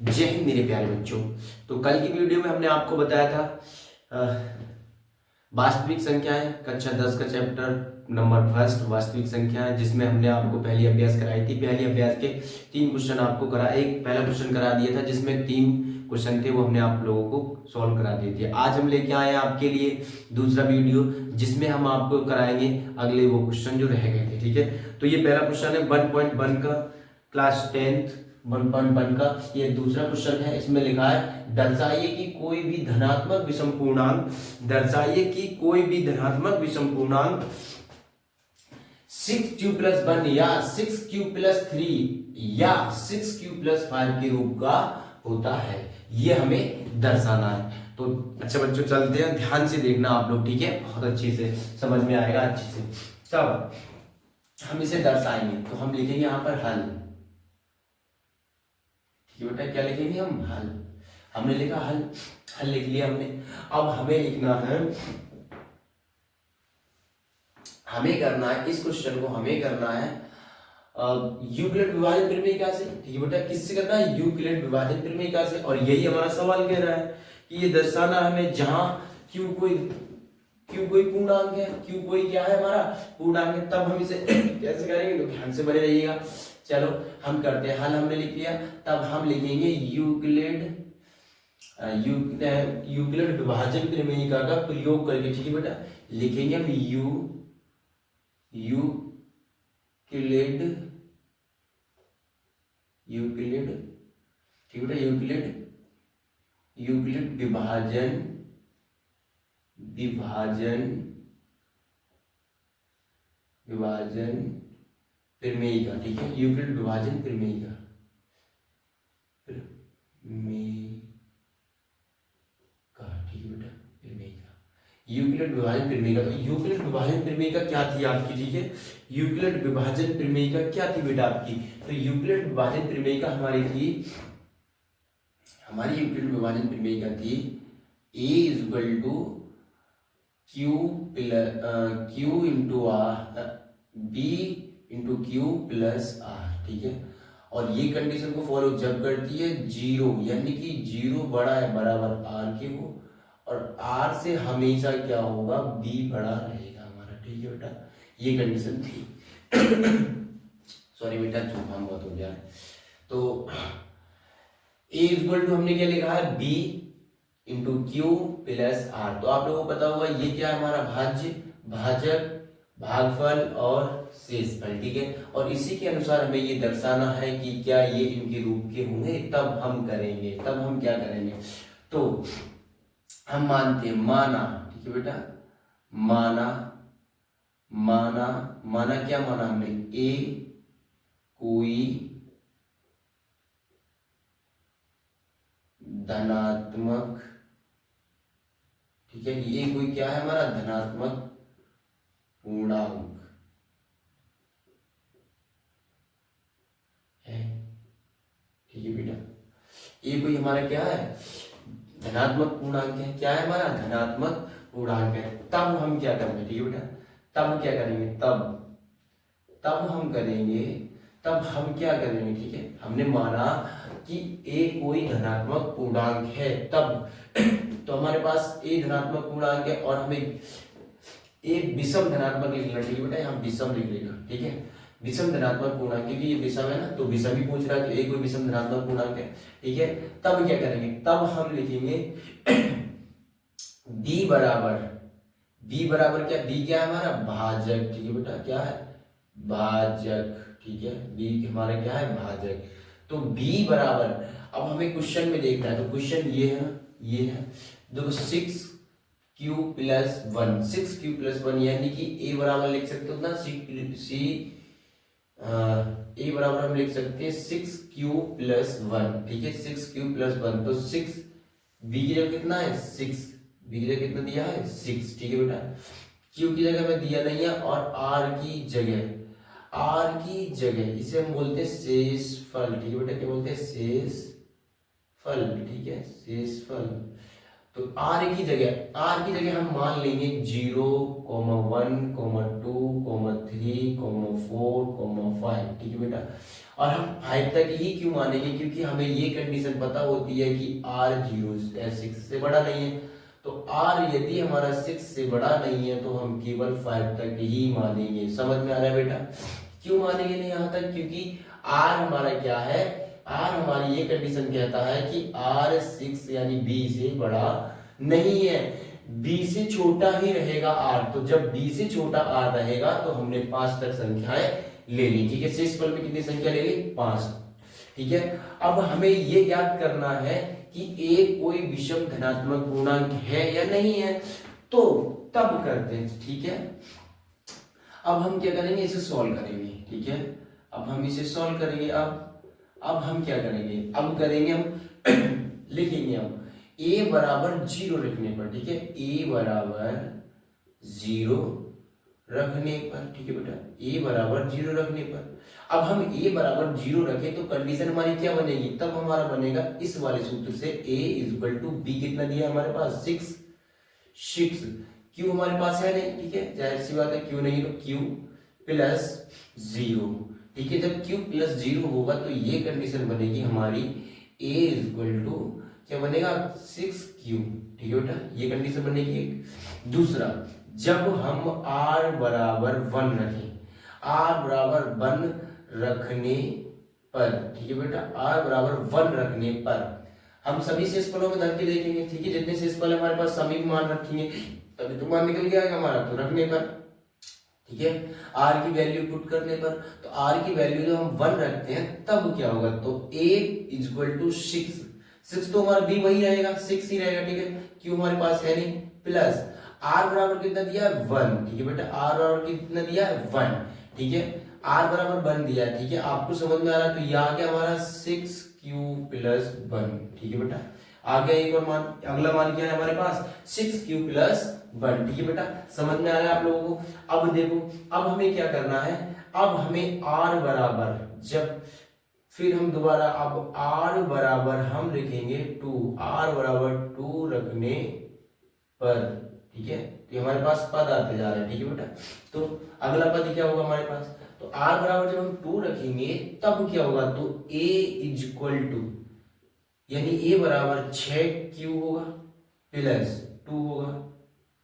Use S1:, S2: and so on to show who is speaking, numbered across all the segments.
S1: जय हिंद मेरे प्यारे बच्चों। तो कल की वीडियो में हमने आपको बताया था वास्तविक संख्याएं कक्षा 10 का चैप्टर नंबर फर्स्ट वास्तविक संख्याएं, जिसमें हमने आपको पहली अभ्यास कराई थी। पहली अभ्यास के 3 क्वेश्चन आपको करा, एक पहला क्वेश्चन करा दिया था जिसमें 3 क्वेश्चन थे, वो हमने आप लोगों को सॉल्व करा दिए थे। आज हम लेके आए हैं आपके लिए दूसरा वीडियो जिसमें हम आपको कराएंगे अगले वो क्वेश्चन जो रह गए थे। ठीक है, तो ये पहला क्वेश्चन है 1.1 का क्लास 10th 1.1 का ये दूसरा क्वेश्चन है। इसमें लिखा है दर्शाइए कि कोई भी धनात्मक विषम पूर्णांक, दर्शाइए कि कोई भी धनात्मक विषम पूर्णांक 6q+1 या 6q+3 या 6q+5 के रूप का होता है, ये हमें दर्शाना है। तो अच्छा बच्चों चलते हैं, ध्यान से देखना आप लोग, ठीक है, बहुत अच्छे से समझ में आएगा अच्छे से। तब हम इसे दर्शाएंगे तो हम लिखेंगे यहाँ पर हल। ठीक है बेटा, क्या लिखेंगे हम? हल। हमने लिखा हल, हल लिख लिया हमने। अब हमें लिखना है, हमें करना है इस क्वेश्चन को, हमें करना है यूक्लिड विभाजन प्रमेय से। ठीक है बेटा, किससे करना है? यूक्लिड विभाजन प्रमेय से। और यही हमारा सवाल कह रहा है कि ये दर्शाना हमें जहां क्यू कोई पूर्णांक है, क्यू कोई क्या है हमारा पूर्णांक है। तब हम इसे कैसे करेंगे, तो ध्यान से बने रहिएगा। चलो हम करते हैं हल, हमने लिख लिया। तब हम लिखेंगे यूक्लिड विभाजन प्रमेय का प्रयोग करके। ठीक है बेटा, लिखेंगे हम यूक्लिड, ठीक है बेटा, यूक्लिड विभाजन प्रमेय का। ठीक है, यूक्लिड विभाजन प्रमेय का ठीक है बेटा, प्रमेय का, यूक्लिड विभाजन प्रमेय का। तो यूक्लिड विभाजन प्रमेय का क्या थी आपकी? ठीक है, यूक्लिड विभाजन प्रमेय का क्या थी बेटा आपकी? तो यूक्लिड विभाजन प्रमेय का हमारी यूक्लिड विभाजन प्रमेय का थी A = Q into R, B into Q plus R. ठीक है, और ये कंडीशन को फॉलो जब करती है 0, यानी कि 0 बड़ा है बराबर आर के हो, और आर से हमेशा क्या होगा? B बड़ा रहेगा हमारा। ठीक है बेटा, ये कंडीशन थी। सॉरी बेटा, जुकाम बहुत हो गया है। तो A = हमने क्या लिखा है? B into Q plus R. तो आप लोगों को पता होगा ये क्या है हमारा? भाज्य, भाजक, भागफल और शेषफल। ठीक है, और इसी के अनुसार हमें ये दर्शाना है कि क्या ये इनके रूप के होंगे। तब हम करेंगे, तब हम क्या करेंगे? तो हम मानते हैं, माना। ठीक है बेटा, माना क्या माना हमने? ए कोई धनात्मक, ठीक है, ये कोई क्या है हमारा? धनात्मक पूर्णांक है। ठीक है बेटा, ये कोई हमारा क्या है? धनात्मक पूर्णांक है। क्या है हमारा? धनात्मक पूर्णांक है। तब हम क्या करेंगे? ठीक है बेटा, तब क्या करेंगे? तब हम क्या करेंगे? ठीक है, हमने माना कि ए कोई धनात्मक पूर्णांक है, तब तो हमारे पास ए धनात्मक पूर्णांक है और हमें ए विषम धनात्मक लिखना। ठीक है बेटा, यहाँ विषम लिख लेना। ठीक है, विषम धनात्मक पूर्णांक, क्योंकि ये विषम है ना, तो विषम ही पूछ रहा है, तो ए कोई विषम धनात्मक पूर्णांक है। ठीक है, तब क्या करेंगे? तब हम लिखेंगे b बराबर क्या? b क्या है हमारा? भाजक। ठीक है बेटा, क्या है? भाजक। ठीक है, b हमारा क्या है? भाजक। तो b बराबर, अब हमें क्वेश्चन में देखना है, तो क्वेश्चन ये है ना, ये है देखो 6q+1 यानी कि a बराबर लिख सकते हो ना, a बराबर हम लिख सकते हैं 6q+1। ठीक है, 6q+1, तो 6 b की जगह कितना है? 6, b की जगह कितना दिया है? 6। ठीक है बेटा, q की जगह में दिया नहीं है, और r की जगह इसे हम बोलते हैं शेषफल। ठीक है बेटा, क्या बोलते हैं? शेषफल। ठीक है, शेषफल। तो r की जगह हम मान लेंगे 0, 1, 2, 3, 4, 5। ठीक है बेटा, और हम 5 तक ही क्यों मानेंगे, क्योंकि हमें ये कंडीशन पता होती है कि r 6 से बड़ा नहीं है। तो r यदि हमारा 6 से बड़ा नहीं है तो हम केवल 5 तक ही मानेंगे। समझ में आ रहा है बेटा? क्यों मानेंगे नहीं यहाँ तक? क्योंकि r हमारा क्या है, r हमारी ये कंडीशन कहता है कि r 6 यानी b से बड़ा नहीं है, b से छोटा ही रहेगा r। तो जब b से छोटा r रहेगा तो हमने 5 तक संख्याएं ले ली। ठीक है, शेषफल में कितनी संख्या ले ली? 5। ठीक है, अब हमें ये ज्ञात करना है कि a कोई विषम धनात्मक पूर्णांक है या नहीं है। तो तब करते हैं। ठीक है, अब हम क्या करेंगे, इसे सॉल्व करेंगे। ठीक है, अब हम इसे सॉल्व करेंगे। अब हम क्या करेंगे, अब करेंगे हम लिखेंगे हम a बराबर 0 रखने पर। ठीक है, a बराबर 0 रखने पर। ठीक है बेटा, a बराबर 0 रखने पर अब हम a बराबर 0 रखें तो कंडीशन हमारी क्या बनेगी, तब हमारा बनेगा इस वाले सूत्र से a इक्वल टू b। कितना दिया हमारे पास? 6। q हमारे पास है नहीं। ठीक है, जाहिर सी बात है q नहीं तो q प्लस 0। ठीक है, जब q प्लस 0 होगा तो ये कंडीशन बनेगी हमारी a इक्वल टू क्या बनेगा? 6q। ठीक है बेटा, ये कंडीशन बनेगी एक। दूसरा, जब हम r बराबर 1 रखें, r बराबर 1 रखने पर, ठीक है बेटा, r बराबर 1 रखने पर हम सभी शेषफलों में धन के देखेंगे। ठीक है, जितने शेषफल हमारे पास सभी मान रखेंगे तभी तो मान निकल गया हमारा, तो रखने पर। ठीक है, r की वैल्यू पुट करने पर, तो r की वैल्यू जब हम 1 रखते हैं तब क्या होगा, तो a इक्वल टू 6 तो हमारा b वही रहेगा, 6 ही रहेगा। ठीक है, q हमारे पास है नहीं, प्लस r बराबर कितना दिया है? 1। ठीक है बेटा, r बराबर कितना दिया है? 1। ठीक है, r बराबर 1 दिया है। ठीक है, आपको समझ में आ रहा है? तो यहाँ क्या हमारा 6q प्लस 1। ठीक है बेटा, आ गया एक और मान। अगला मान क्या है हमारे पास? 6q plus 1। ठीक है बेटा, समझ में आ रहा है आप लोगों को? अब देखो, अब हमें क्या करना है, अब हमें r बराबर, जब फिर हम दोबारा अब r बराबर हम लिखेंगे 2, r बराबर 2 रखने पर। ठीक है, तो हमारे पास पद आते जा रहे हैं। ठीक है बेटा, तो अगला पद क्या होगा हमारे पास, तो r बराबर जब हम 2 रखेंगे तब क्या होगा, तो a इक्वल टू, यानी a बराबर 6q होगा प्लस 2 होगा।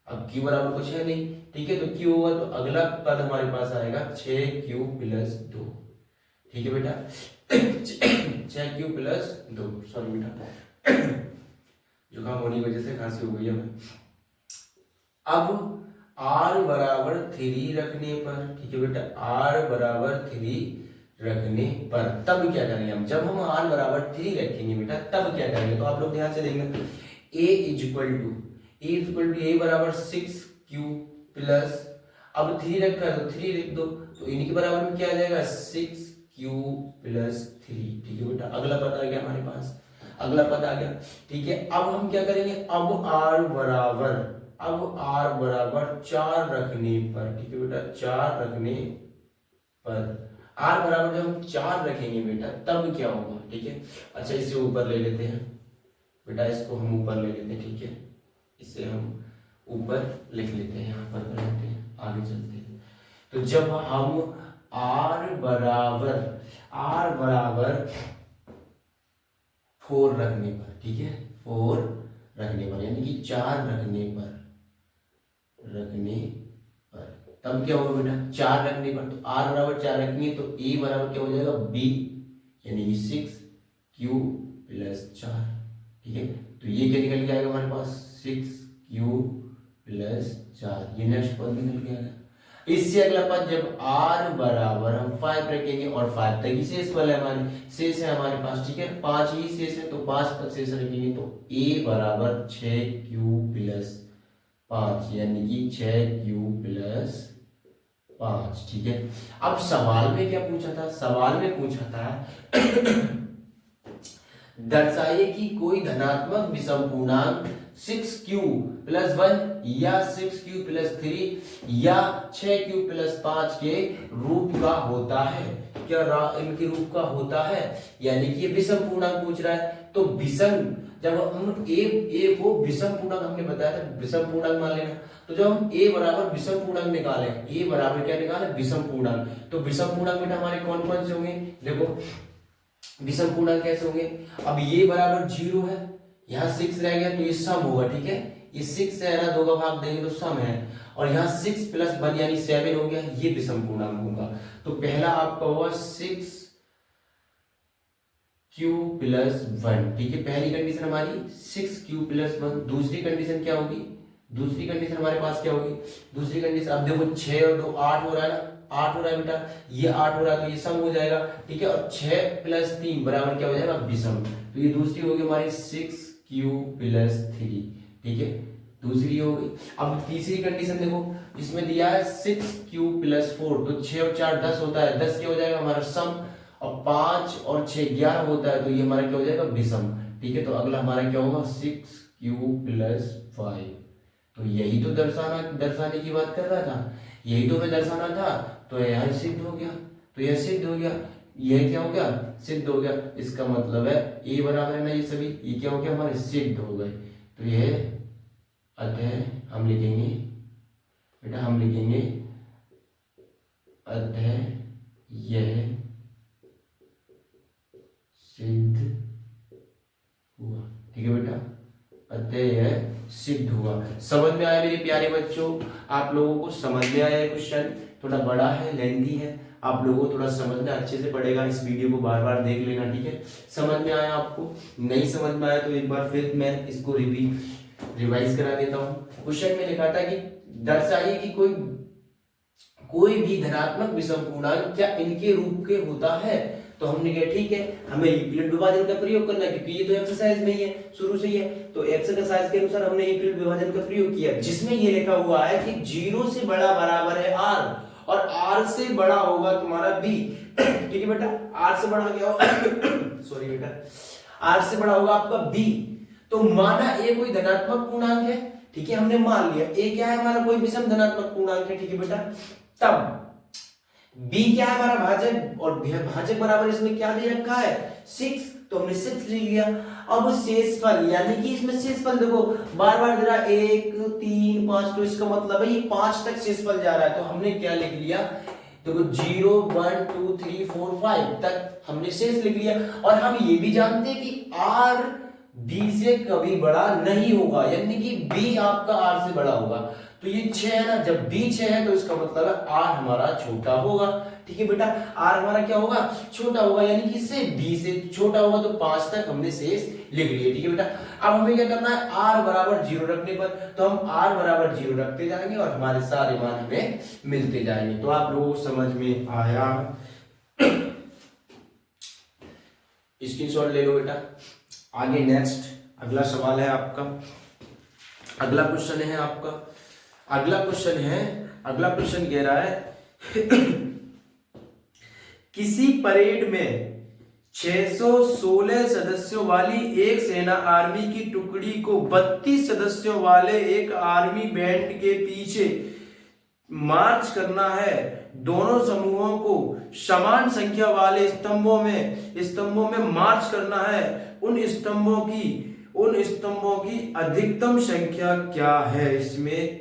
S1: अब q बराबर कुछ है नहीं। ठीक है, तो q होगा तो अगला पद हमारे पास आएगा 6q प्लस 2। ठीक है बेटा, 6q प्लस 2। सॉरी बेटा, जुकाम होने की वजह से खांसी हो गई है हमें। अब r बराबर 3 रखने पर, ठीक है बेटा, r बराबर 3 रखने पर तब क्या करेंगे हम, जब हम r बराबर 3 रखेंगे बेटा तब क्या करेंगे, तो आप लोग ध्यान से देखना। a इक्वल टू a बराबर 6q प्लस, अब 3 रखा है तो 3 लिख दो, तो इनके बराबर में क्या आ जाएगा? 6q plus 3। ठीक है बेटा, अगला पद आ गया हमारे पास, अगला पद आ गया। ठीक है, अब हम क्या करेंगे, अब r बराबर 4 रखने पर। ठीक है बेटा, 4 रखने पर r बराबर जब हम 4 रखेंगे बेटा तब क्या होगा। ठीक है, अच्छा इसे ऊपर ले लेते हैं बेटा, इसको हम ऊपर ले लेते हैं। ठीक है, इसे हम ऊपर लिख लेते हैं, यहाँ पर कर लेते हैं, आगे चलते हैं। तो जब हम r बराबर 4 रखने पर, ठीक है, 4 रखने पर यानी कि 4 रखने पर तब क्या होगा बेटा, 4 रखने पर, तो r बराबर 4 रखेंगे तो a बराबर क्या हो जाएगा? b, यानी कि 6q प्लस 4। ठीक है, तो ये क्या निकल के आएगा हमारे पास? 6q plus 4। ये नेक्स्ट पद निकल के आएगा। इससे अगला पद, जब r बराबर हम 5 रखेंगे और 5 तक ही शेष वाला हमारे शेष है हमारे पास। ठीक है, 5 ही शेष है तो 5 तक शेष रखेंगे, तो a बराबर 6q प्लस 5, यानी कि 6q प्लस 5। ठीक है, अब सवाल में क्या पूछा था, सवाल में पूछा था दर्शाइए कि कोई धनात्मक विषम पूर्णांक 6q प्लस 1 या 6q प्लस 3 या 6q प्लस 5 के रूप का होता है। क्या इनके रूप का होता है, यानी कि ये विषम पूर्णांक पूछ रहा है, तो विषम जब हम ए को विषम पूर्णांक हमने बताया था विषम पूर्णांक मान लेना, तो जब हम ए बराबर विषम पूर्णांक निकाले, ए बराबर क्या निकाले विषम पूर्णांक, तो विषम पूर्णांक बेटा हमारे कौन कौन से होंगे, देखो विषम पूर्णांक कैसे होंगे, अब ये बराबर 0 है, यहाँ 6 रह गया तो ये सम होगा, ठीक है, ये 6 से है ना 2 का भाग देंगे तो सम है, और यहाँ 6 + 1 यानी 7 हो गया, ये विषम पूर्णांक होगा। तो पहला आपका होगा 6 q + 1, ठीक है, पहली कंडीशन हमारी 6 q + 1। दूसरी कंडीशन क्या होगी, दूसरी कंडीशन हमारे पास क्या होगी, दूसरी कंडीशन अब देखो 6 और 2 8 हो रहा है ना, 8 हो रहा है बेटा, ये 8 हो रहा है तो ये सम हो जाएगा, ठीक है, और 6 + 3 बराबर क्या हो जाएगा विषम, तो ये दूसरी होगी हमारी 6q + 3, ठीक है, दूसरी होगी। अब तीसरी कंडीशन देखो, इसमें दिया है 6q + 4, तो 6 और 4 10 होता है, 10 क्या हो जाएगा हमारा सम, और 5 और 6 11 होता है, तो ये हमारा क्या हो जाएगा विषम, ठीक है। तो अगला हमारा क्या होगा 6q + 5, तो यही तो दर्शाने की बात कर रहा था, यही तो मैं दर्शाना था, तो यह सिद्ध हो गया, तो यह सिद्ध हो गया, यह क्या हो गया सिद्ध हो गया, इसका मतलब है ए बराबर है ना ये सभी, ये क्या हो गया हमारे सिद्ध हो गए। तो यह अतः हम लिखेंगे बेटा, हम लिखेंगे अतः यह सिद्ध हुआ, ठीक है बेटा, अतः यह सिद्ध हुआ। समझ में आया मेरे प्यारे बच्चों, आप लोगों को समझ में आया क्वेश्चन, थोड़ा बड़ा है लेंथी है, आप लोगों को थोड़ा समझना अच्छे से पड़ेगा, इस वीडियो को बार बार देख लेना, ठीक है। समझ में आया आपको, नहीं समझ में आया तो एक बार फिर मैं इसको रिवाइज करा देता हूँ। क्वेश्चन में लिखा था कि दर्शाइए कि कोई भी धनात्मक विषम पूर्णांक क्या इनके रूप के होता है, तो हमने कहा ठीक है, हमें यूक्लिड विभाजन का प्रयोग करना है, क्योंकि ये तो एक्सरसाइज में ही है, शुरू से ही है, तो एक्सरसाइज के अनुसार हमने यूक्लिड विभाजन का प्रयोग किया, जिसमें ये लिखा हुआ है कि 0 से बड़ा बराबर है r, और r से बड़ा होगा तुम्हारा b, ठीक है बेटा, r से बड़ा क्या होगा सॉरी बेटा, r से बड़ा होगा आपका b। तो माना a कोई धनात्मक पूर्णांक है, ठीक है, हमने मान लिया a क्या है हमारा कोई विषम धनात्मक पूर्णांक है, ठीक है बेटा, तब b क्या है हमारा भाजक, और भाजक बराबर इसमें क्या दे रखा है 6, तो हमने 6 लिख लिया। अब शेषफल यानी कि इसमें शेषफल देखो बार बार दे रहा 1 3 5, तो इसका मतलब है ये 5 तक शेषफल जा रहा है, तो हमने क्या लिख लिया, देखो 0 1 2 3 4 5 तक हमने शेष लिख लिया। और हम ये भी जानते हैं कि r b से कभी बड़ा नहीं होगा, यानी कि b आपका r से बड़ा होगा, तो ये 6 है ना, जब b 6 है तो इसका मतलब है r हमारा छोटा होगा, ठीक है बेटा, r हमारा क्या होगा छोटा होगा, यानी कि इससे b से छोटा होगा, तो 5 तक हमने शेष लिख लिए, ठीक है बेटा। अब हमें क्या करना है, r बराबर 0 रखने पर, तो हम r बराबर 0 रखते जाएंगे और हमारे सारे मान हमें मिलते जाएंगे। तो आप लोगों को समझ में आया, स्क्रीनशॉट ले लो बेटा। आगे नेक्स्ट अगला सवाल है आपका, अगला क्वेश्चन है आपका, अगला क्वेश्चन कह रहा है किसी परेड में 616 सदस्यों वाली एक सेना आर्मी की टुकड़ी को 32 सदस्यों वाले एक आर्मी बैंड के पीछे मार्च करना है। दोनों समूहों को समान संख्या वाले स्तंभों में मार्च करना है। उन स्तंभों की अधिकतम संख्या क्या है, इसमें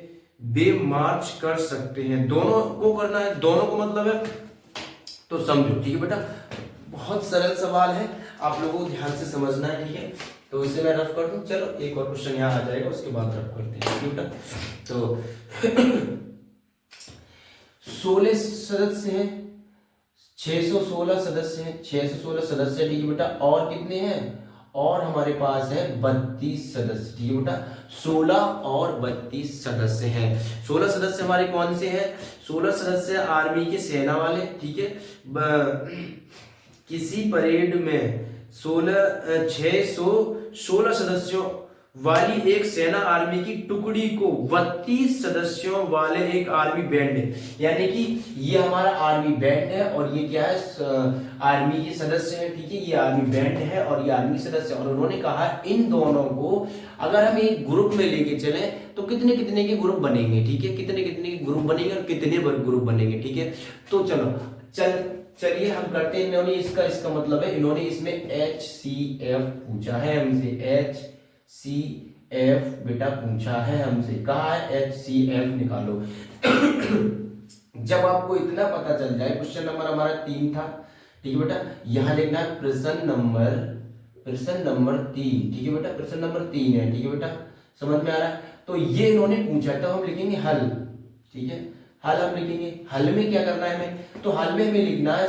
S1: वे मार्च कर सकते हैं। दोनों को करना है, दोनों को मतलब है, तो समझो, ठीक है बेटा, बहुत सरल सवाल है, आप लोगों को ध्यान से समझना है, ठीक है। तो इसे मैं रफ कर दूं, चलो एक और क्वेश्चन यहाँ आ जाएगा, उसके बाद रफ करते हैं, ठीक है। तो 16 सदस्य हैं, 616 सदस्य हैं, 616 सदस्य, ठीक है बेटा, और कितने हैं, और हमारे पास है 32 सदस्य, ठीक है बेटा, 16 और 32 सदस्य हैं। 16 सदस्य हमारे कौन से हैं, 16 सदस्य आर्मी के सेना वाले, ठीक है। किसी परेड में 616 सदस्यों वाली एक सेना आर्मी की टुकड़ी को 32 सदस्यों वाले एक आर्मी बैंड, यानी कि ये हमारा आर्मी बैंड है और ये क्या है आर्मी के सदस्य है, ठीक है, ये आर्मी बैंड है और ये आर्मी सदस्य, और उन्होंने कहा इन दोनों को अगर हम एक ग्रुप में लेके चले तो कितने कितने के ग्रुप बनेंगे, ठीक है, कितने कितने के ग्रुप बनेंगे और कितने ग्रुप बनेंगे, ठीक है। तो चलो चलिए हम करते हैं। इन्होंने इसका मतलब है, इन्होंने इसमें HCF पूछा है हमसे, HCF बेटा पूछा है हमसे, कहा है HCF निकालो। जब आपको इतना पता चल जाए, क्वेश्चन नंबर हमारा 3 था, ठीक है बेटा, यहां लिखना है प्रश्न नंबर 3, ठीक है बेटा, प्रश्न नंबर 3 है, ठीक है बेटा, समझ में आ रहा है। तो ये इन्होंने पूछा है, तो हम लिखेंगे हल, ठीक है, हल हम लिखेंगे। हल में क्या करना है हमें, तो हल में हमें लिखना है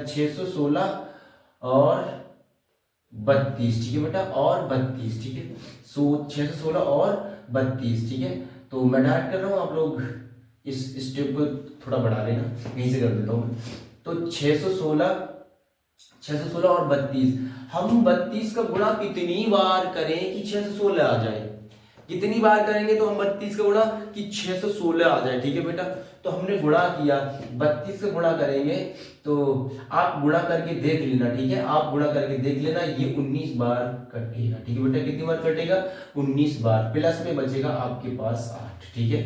S1: 616 और 32, ठीक है बेटा, और 32, ठीक है, 616 और 32, ठीक है। तो मैं डायरेक्ट कर रहा हूँ, आप लोग इस स्टेप को थोड़ा बढ़ा लेना, यहीं से कर देता हूँ मैं। तो 616 और 32, हम 32 का गुणा कितनी बार करें कि 616 आ जाए, कितनी बार करेंगे तो हम 32 का गुणा कि 616 आ जाए, ठीक है बेटा। तो हमने गुणा किया, 32 का गुणा करेंगे, तो आप गुणा करके देख लेना, ठीक है, आप गुणा करके देख लेना, ये 19 बार कटेगा, ठीक है बेटा, कितनी बार कटेगा, 19 बार, प्लस में बचेगा आपके पास 8, ठीक है।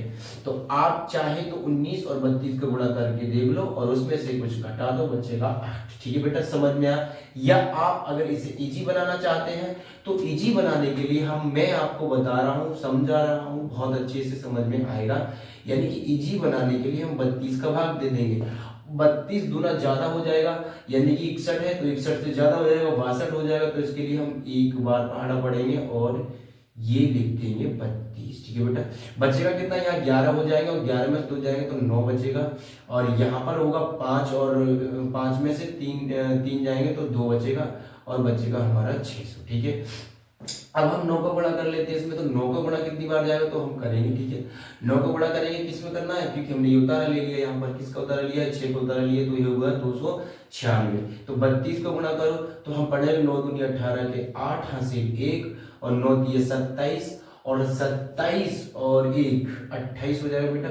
S1: तो आप चाहे तो 19 और 32 का गुणा करके देख लो और उसमें से कुछ घटा दो, बचेगा 8, ठीक है बेटा, समझ में आया। या आप अगर इसे इजी बनाना चाहते हैं तो इजी बनाने के लिए मैं आपको बता रहा हूं, समझा रहा हूं, बहुत अच्छे से समझ में आएगा। यानी कि इजी बनाने के लिए हम 32 का भाग दे देंगे, 32 दूना ज्यादा हो जाएगा, यानी कि 61 है तो 61 से ज्यादा हो जाएगा, 62 हो जाएगा, तो इसके लिए हम एक बार पढ़ना पड़ेंगे और ये लिख देंगे 32, ठीक है बेटा। बचेगा कितना, यहाँ 11 हो जाएगा और 11 में 2 जाएंगे तो 9 बचेगा, और यहाँ पर होगा 5 और 5 में से 3 जाएंगे तो 2 बचेगा, और बचेगा हमारा 600, ठीक है। अब हम 9 का गुणा कर लेते हैं इसमें, तो 9 का गुणा कितनी बार जाएगा तो हम करेंगे, ठीक है। 9 का गुणा करेंगे, किस में करना है, क्योंकि हमने ये उतारा ले लिया, यहाँ पर किसका उतारा लिया है, 6 का उतारा लिया, तो ये होगा 296। तो 32 का गुणा करो तो हम पढ़ेंगे 9 दूनी 18 के 8 हासिल 1 और 9 दिए 27 और 27 और 1 28 हो जाएगा बेटा,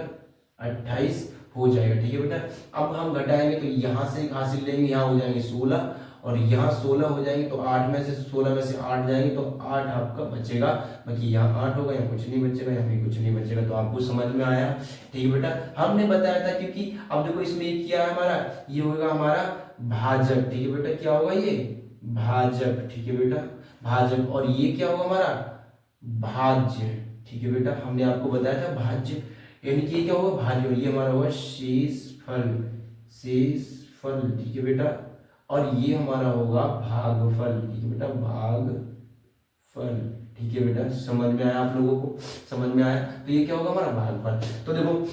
S1: 28 हो जाएगा, ठीक है बेटा। अब हम घटाएंगे तो यहाँ से हासिल लेंगे, यहाँ हो जाएंगे 16 और यहाँ 16 हो जाएंगे, तो 8 में से 16 में से 8 जाएंगे तो 8 आपका बचेगा, बाकी यहाँ 8 होगा, यहाँ कुछ नहीं बचेगा, यहाँ भी कुछ नहीं बचेगा। तो आपको समझ में आया, ठीक है बेटा। हमने बताया था, क्योंकि अब देखो इसमें एक क्या है हमारा, ये होगा हमारा भाजक, ठीक है बेटा, क्या होगा ये भाजक, ठीक है बेटा, भाजक, और ये क्या होगा हमारा भाज्य, ठीक है बेटा, हमने आपको बताया था भाज्य, यानी कि ये क्या होगा भाज्य, और ये हमारा होगा शेषफल, ठीक है बेटा, और ये हमारा होगा भागफल, ठीक है बेटा, भागफल, ठीक है बेटा, समझ में आया आप लोगों को, समझ में आया। तो ये क्या होगा हमारा भागफल। तो देखो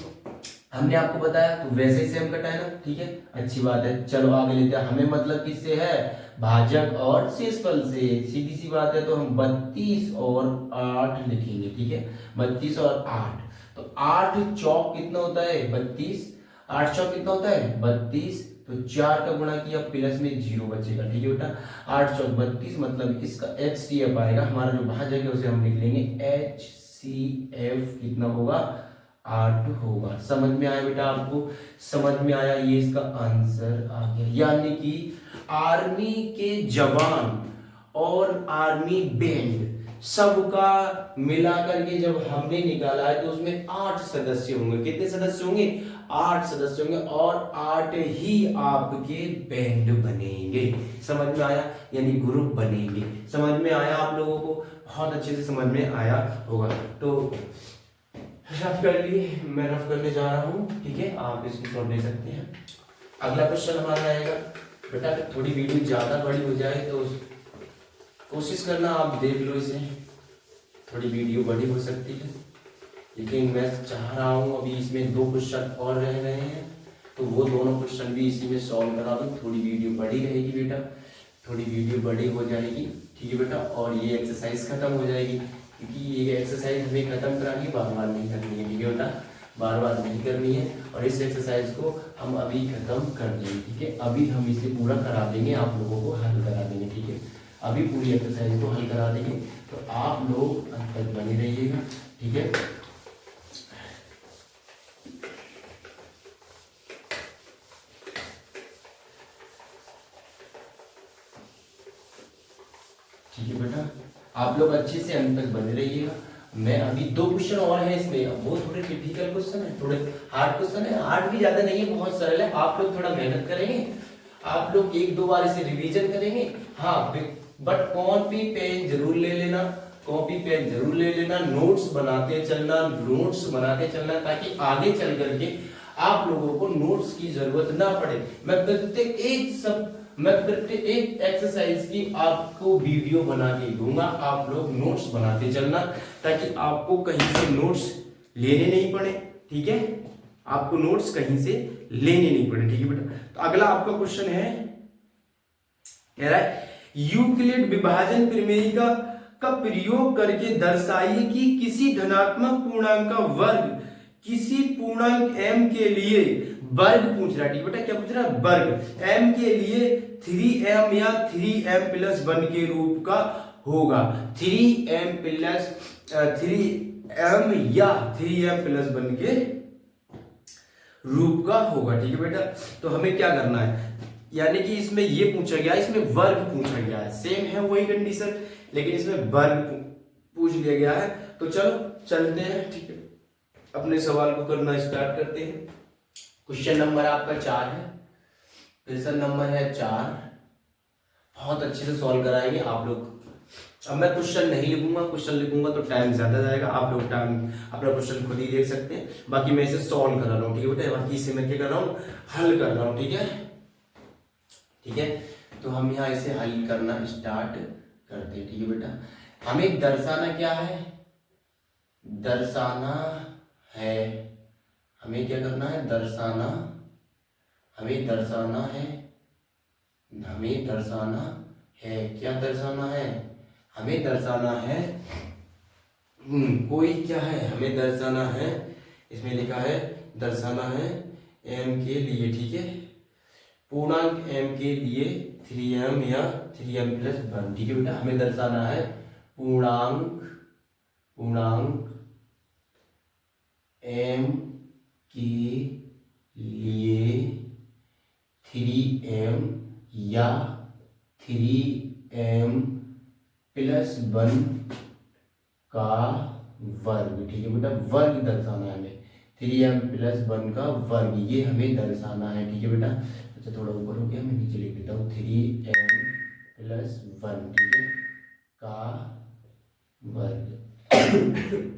S1: हमने आपको बताया, तो वैसे ही हम कटाए ना, ठीक है, अच्छी बात है। चलो आगे लेते हैं, हमें मतलब किससे है, भाजक और शेषफल से, सीधी सी बात है। तो हम 32 और 8 लिखेंगे, ठीक है, 32 और 8, तो 8 चौक कितना होता है 32, 8 चौक कितना होता है 32, तो 4 का गुणा किया प्लस में 0 बचेगा, ठीक है बेटा, 8 चौक 32, मतलब इसका HCF आएगा, हमारा जो भाजक है उसे हम लिख लेंगे HCF, कितना होगा 8 होगा। समझ में आया बेटा, आपको समझ में आया, ये इसका आंसर आ गया। यानी कि आर्मी के जवान और आर्मी बैंड सबका मिलाकर के जब हमने निकाला है तो उसमें 8 सदस्य होंगे। कितने सदस्य होंगे 8 सदस्य होंगे, और 8 ही आपके बैंड बनेंगे। समझ में आया, यानी ग्रुप बनेंगे। समझ में आया आप लोगों को, बहुत अच्छे से समझ में आया होगा। तो रफ कर लिए, मैं रफ करने जा रहा हूँ, ठीक है, आप इसको सॉल्व ले सकते हैं। अगला क्वेश्चन हमारा आएगा बेटा, थोड़ी वीडियो ज्यादा बड़ी हो जाए तो कोशिश करना, आप देख लो इसे, थोड़ी वीडियो बड़ी हो सकती है, लेकिन मैं चाह रहा हूँ अभी इसमें 2 क्वेश्चन और रह गए हैं, तो वो दोनों क्वेश्चन भी इसी में सॉल्व करा दूँ। थोड़ी वीडियो बड़ी रहेगी बेटा, थोड़ी वीडियो बड़ी हो जाएगी, ठीक है बेटा, और ये एक्सरसाइज खत्म हो जाएगी, क्योंकि ये एक्सरसाइज हमें खत्म करानी है, बार बार नहीं करनी है, ठीक है बेटा, बार बार नहीं करनी है। और इस एक्सरसाइज को हम अभी खत्म कर देंगे, ठीक है, अभी हम इसे पूरा करा देंगे, आप लोगों को हल करा देंगे, ठीक है, अभी पूरी एक्सरसाइज को हल करा देंगे। तो आप लोग अंत तक बने रहिएगा, ठीक है। ठीक है बेटा, आप लोग अच्छे से अंत तक बने रहिएगा। मैं अभी 2 क्वेश्चन और हैं इसमें, अब वो थोड़े डिफिकल्ट क्वेश्चन है, थोड़े हार्ड क्वेश्चन है, हार्ड भी ज्यादा नहीं है, बहुत सरल है। आप लोग थोड़ा मेहनत करेंगे आप लोग एक दो बार इसे रिवीजन करेंगे। हाँ, बट कॉपी पेन जरूर ले लेना, कॉपी पेन जरूर ले लेना, नोट्स बनाते चलना ताकि आगे चल करके आप लोगों को नोट्स की जरूरत ना पड़े। मैं प्रत्येक एक एक्सरसाइज की आपको वीडियो बना के दूंगा, आप लोग नोट्स बनाते चलना ताकि आपको कहीं से नोट्स लेने नहीं पड़े। ठीक है, आपको नोट्स कहीं से लेने नहीं पड़े। ठीक है बेटा, तो अगला आपका क्वेश्चन है, कह रहा है यूक्लिड विभाजन प्रमेय का प्रयोग करके दर्शाइए कि किसी धनात्मक पूर्णांक का वर्ग किसी पूर्णांक m के लिए वर्ग पूछ रहा है। ठीक बेटा, क्या पूछ रहा है? वर्ग m के लिए 3m या 3m प्लस 1 के रूप का होगा। 3m या 3m प्लस 1 के रूप का होगा। ठीक है बेटा, तो हमें क्या करना है, यानी कि इसमें ये पूछा गया, इसमें वर्ग पूछा गया है, सेम है वही कंडीशन, लेकिन इसमें वर्ग पूछ लिया गया है। तो चलो चलते हैं। ठीक है, अपने सवाल को करना स्टार्ट करते हैं। क्वेश्चन नंबर आपका 4 है, क्वेश्चन नंबर है 4। बहुत अच्छे से सॉल्व कराएंगे आप लोग। अब मैं क्वेश्चन नहीं लिखूंगा, क्वेश्चन लिखूंगा तो टाइम ज्यादा जाएगा, आप लोग टाइम अपना क्वेश्चन खुद ही देख सकते हैं। बाकी मैं इसे सॉल्व करा रहा हूँ। ठीक है बेटा, बाकी इसे मैं क्या कर रहा हूँ, हल कर रहा हूँ। ठीक है, ठीक है, तो हम यहाँ इसे हल करना स्टार्ट करते हैं। ठीक है बेटा, हमें दर्शाना क्या है, दर्शाना है, हमें क्या करना है, दर्शाना, हमें दर्शाना है, हमें दर्शाना है, क्या दर्शाना है, हमें दर्शाना है, कोई क्या है, हमें दर्शाना है, इसमें लिखा है दर्शाना है m के लिए। ठीक है, पूर्णांक m के लिए 3m या 3m प्लस 1। ठीक है बेटा, हमें दर्शाना है पूर्णांक m के लिए 3m या 3m प्लस 1 का वर्ग। ठीक है बेटा, वर्ग दर्शाना है हमें, 3m प्लस 1 का वर्ग, ये हमें दर्शाना है। ठीक है बेटा, अच्छा थोड़ा ऊपर हो गया, मैं नीचे लिख देता हूँ, 3m प्लस 1, ठीक है, का वर्ग।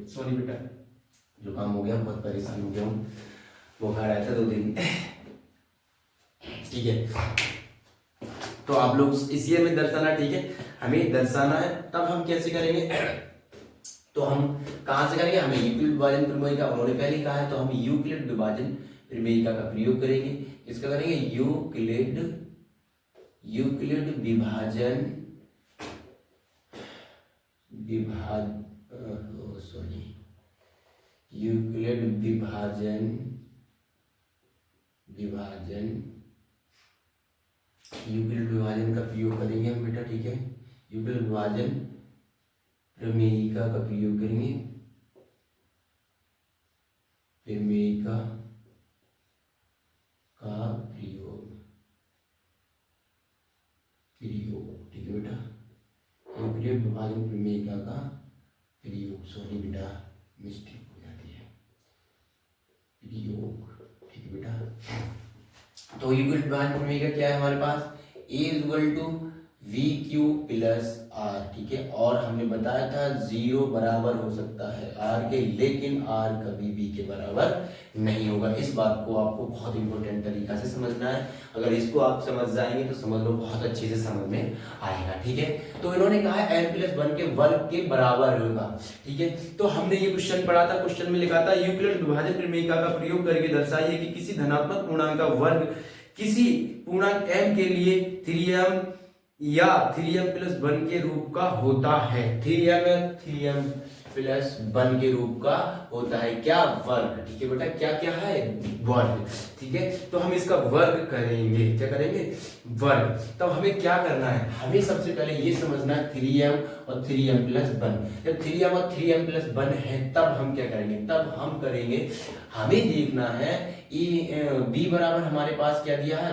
S1: सॉरी बेटा, जुकाम हो गया, बहुत परेशान हो गया हूँ, बुखार आया था 2 दिन। ठीक है, तो आप लोग इसी में दर्शाना। ठीक है, हमें दर्शाना है, तब हम कैसे करेंगे, तो हम कहां से करेंगे, हमें यूक्लिड विभाजन प्रमेयिका उन्होंने पहले कहा है, तो हम यूक्लिड विभाजन प्रमेयिका का प्रयोग करेंगे। इसका करेंगे यूक्लिड विभाजन यूक्लिड विभाजन का प्रयोग करेंगे हम बेटा। ठीक है, यूक्लिड विभाजन प्रमेयिका का प्रयोग करेंगे, प्रमेयिका का प्रयोग। ठीक है बेटा, यूक्लिड विभाजन प्रमेयिका का प्रयोग, सॉरी बेटा मिस्टेक हो जाती है, प्रयोग। ठीक है बेटा, तो यूक्लिड विभाजन प्रमेयिका क्या है हमारे पास, A equal to VQ plus R। ठीक है, और हमने बताया था 0 बराबर हो सकता है R के, लेकिन R कभी भी के बराबर नहीं होगा। इस बात को आपको बहुत इंपॉर्टेंट तरीका से समझना है, अगर इसको आप समझ जाएंगे तो समझ लो बहुत अच्छे से समझ में आएगा। ठीक है, तो इन्होंने कहा है n प्लस 1 के वर्ग के बराबर होगा। ठीक है, तो हमने ये क्वेश्चन पढ़ा था, क्वेश्चन में लिखा था यूक्लिड विभाजन प्रमेयिका का प्रयोग करके दर्शाइए कि किसी धनात्मक पूर्णांक का वर्ग किसी पूर्णांक m के लिए 3m या 3m प्लस 1 के रूप का होता है। 3m प्लस 1 के रूप का होता है, क्या, वर्ग। ठीक है बेटा, क्या क्या है, वर्ग। ठीक है, तो हम इसका वर्ग करेंगे, क्या करेंगे, वर्ग। तब हमें क्या करना है, हमें सबसे पहले ये समझना है 3m और 3m प्लस 1। जब 3m और 3m प्लस 1 है, तब हम क्या करेंगे, तब हम करेंगे, हमें देखना है b बराबर हमारे पास क्या दिया है,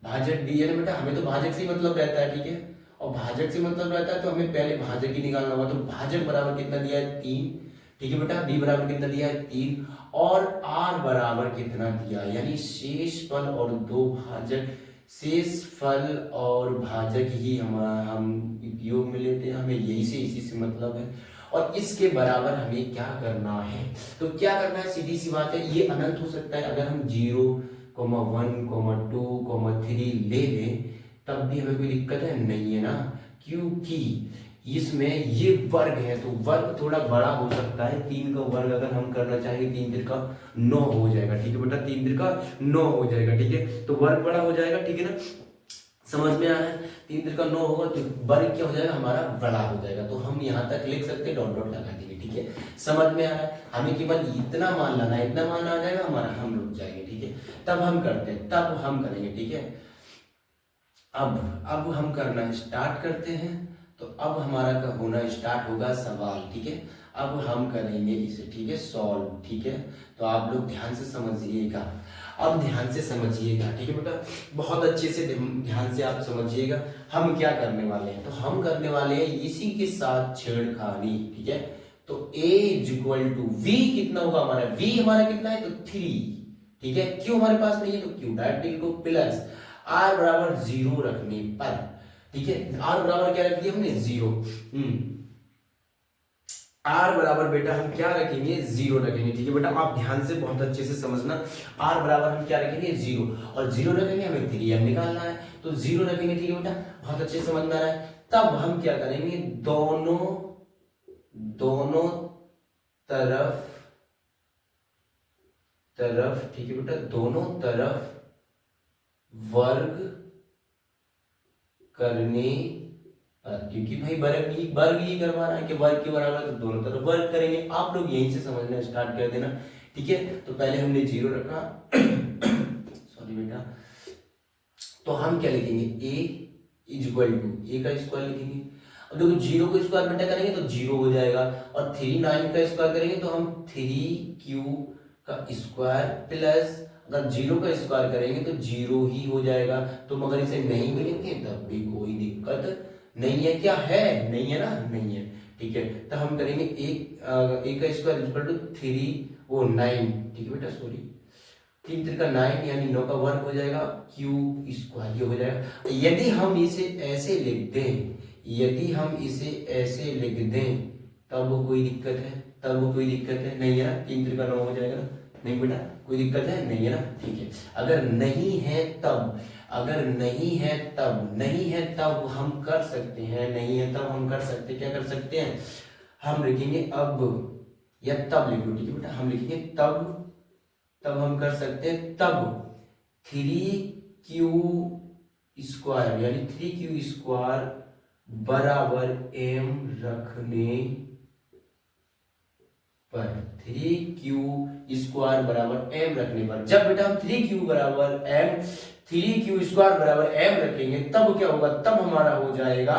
S1: भाजक दिया है बेटा, हमें तो भाजक से मतलब रहता है। ठीक है, और भाजक से मतलब रहता है तो हमें पहले भाजक ही निकालना होगा, तो भाजक बराबर कितना दिया है, 3, ठीक है बेटा, बी बराबर कितना दिया है 3, और आर बराबर कितना दिया, यानी शेषफल और दो भाजक, शेषफल और भाजक ही हम उपयोग में लेते हैं, हमें यही से इसी से मतलब है, और इसके बराबर हमें क्या करना है, तो क्या करना है, सीधी सी बात है, ये अनंत हो सकता है, अगर हम 0, 1, 2, 3 ले लें तब भी हमें कोई दिक्कत है नहीं है ना, क्योंकि इसमें ये वर्ग है, तो वर्ग थोड़ा बड़ा हो सकता है, 3 का वर्ग अगर हम करना चाहेंगे 3 3 का 9 हो जाएगा, ठीक है बेटा, 3 3 का 9 हो जाएगा, ठीक है, तो वर्ग बड़ा हो जाएगा, ठीक है ना, समझ में आ रहा है, 3 3 का 9 होगा तो वर्ग क्या हो जाएगा, हमारा बड़ा हो जाएगा, तो हम यहाँ तक लिख सकते हैं, डॉट डॉट लगा देंगे, ठीक है, समझ में आ रहा है, हमें केवल इतना मान लाना है, इतना मान आ जाएगा हमारा, हम रुक जाएंगे, ठीक है, तब हम करते हैं, तब हम करेंगे, ठीक है, अब हम करना स्टार्ट करते हैं, तो अब हमारा का होना स्टार्ट होगा सवाल, ठीक है, अब हम करेंगे इसे, ठीक है, सॉल्व, ठीक है, तो आप लोग ध्यान से समझिएगा, अब ध्यान से समझिएगा, ठीक है बेटा, बहुत अच्छे से ध्यान से आप समझिएगा, हम क्या करने वाले हैं, तो हम करने वाले हैं इसी के साथ छेड़खानी, ठीक है, तो a इक्वल टू v कितना होगा हमारा, v हमारा कितना है, तो 3, ठीक है, क्यों हमारे पास नहीं है, तो क्यों डायरेक्ट को प्लस r बराबर 0 रखने पर, ठीक है, r बराबर क्या रख दिया हमने 0, r बराबर बेटा हम क्या रखेंगे 0 रखेंगे, ठीक है बेटा, आप ध्यान से बहुत अच्छे से समझना, r बराबर हम क्या रखेंगे 0, और 0 रखेंगे हमें 3m निकालना है, तो 0 रखेंगे, ठीक है बेटा, बहुत अच्छे से समझ में आ रहा है, तब हम क्या करेंगे, दोनों तरफ, ठीक है बेटा, दोनों तरफ वर्ग करने पर, क्योंकि भाई वर्ग ही करवा रहा है कि वर्ग के बराबर, तो दोनों तरफ वर्ग करेंगे, आप लोग यहीं से समझना स्टार्ट कर देना, ठीक है, तो पहले हमने 0 रखा सॉरी बेटा, तो हम क्या लिखेंगे a इक्वल टू a का स्क्वायर लिखेंगे, अब देखो 0 को स्क्वायर बेटा करेंगे तो 0 हो जाएगा, और 3 9 का स्क्वायर करेंगे तो हम 3q का स्क्वायर प्लस, अगर 0 का स्क्वायर करेंगे तो 0 ही हो जाएगा, तो मगर इसे नहीं मिलेंगे तब भी कोई दिक्कत नहीं है, क्या है, नहीं है ना, नहीं है, ठीक है, तो हम करेंगे एक का स्क्वायर इक्वल टू 9, ठीक है बेटा, सॉरी 3 3 का 9 यानी 9 का वर्ग हो जाएगा, क्यू स्क्वायर ये हो जाएगा, यदि हम इसे ऐसे लिख दें, यदि हम इसे ऐसे लिख दें तब कोई दिक्कत है, तब कोई दिक्कत है नहीं है ना, 3 3 का 9 हो जाएगा ना, नहीं बेटा कोई दिक्कत है नहीं है ना, ठीक है, अगर नहीं है तब, अगर नहीं है तब, नहीं है तब हम कर सकते हैं, नहीं है तब हम कर सकते, क्या कर सकते हैं, हम लिखेंगे अब, या तब लिखो, ठीक है बेटा, हम लिखेंगे तब हम कर सकते हैं, तब 3q स्क्वायर यानी 3q स्क्वायर बराबर m रखने पर, 3q स्क्वायर बराबर m रखने पर, जब बेटा हम 3q स्क्वायर बराबर m रखेंगे तब क्या होगा, तब हमारा हो जाएगा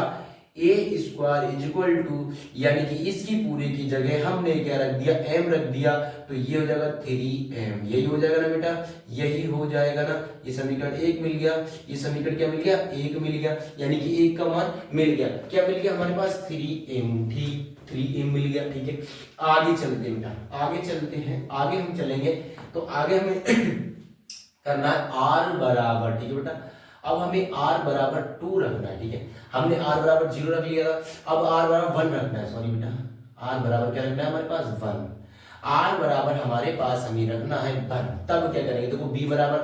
S1: a स्क्वायर इक्वल टू, यानी कि इसकी पूरे की जगह हमने क्या रख दिया, m रख दिया, तो ये हो जाएगा 3m, यही हो जाएगा ना बेटा, यही हो जाएगा ना, ये समीकरण 1 मिल गया, ये समीकरण क्या मिल गया, 1 मिल गया, यानी कि 1 का मान मिल गया, क्या मिल गया हमारे पास 3m, ठीक 3m मिल गया, ठीक है, आगे चलते हैं बेटा, आगे चलते हैं, आगे हम चलेंगे, तो आगे हमें करना है r बराबर, ठीक है बेटा, अब हमें r बराबर 2 रखना है, ठीक है, हमने r बराबर 0 रख लिया था, अब r बराबर 1 रखना है, सॉरी बेटा, r बराबर क्या रखना है हमारे पास 1, r बराबर हमारे पास हमें रखना है 1, तब क्या करेंगे, देखो b बराबर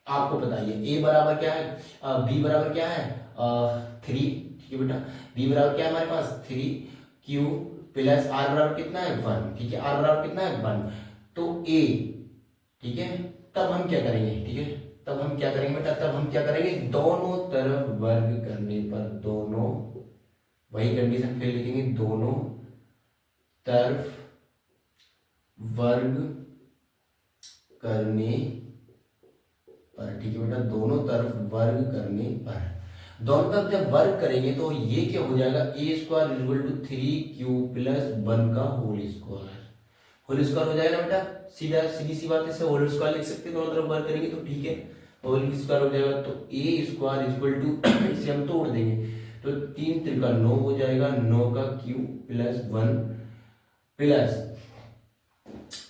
S1: आपको पता ही है, a बराबर क्या है, b बराबर क्या है 3, ठीक है बेटा, b बराबर क्या है हमारे पास 3q प्लस r बराबर कितना है 1, ठीक है, r बराबर कितना है 1, तो a, ठीक है, तब हम क्या करेंगे, ठीक है, तब हम क्या करेंगे बेटा, तब हम क्या करेंगे, दोनों तरफ वर्ग करने पर, दोनों, वही कंडीशन फिर लिखेंगे, दोनों तरफ वर्ग करने पर, ठीक है बेटा, दोनों तरफ वर्ग करने पर, दोनों तरफ जब वर्ग करेंगे तो ये क्या हो जाएगा, a square equal to 3q plus 1 का होल स्क्वायर हो जाएगा ना बेटा, सीधी सी बात है, इसे होल स्क्वायर लिख सकते हैं, दोनों तरफ वर्ग करेंगे तो ठीक है, होल स्क्वायर हो जाएगा, तो a स्क्वायर इक्वल टू, इसे हम तोड़ देंगे, तो 3 3 का 9 हो जाएगा, 9 का q प्लस 1 प्लस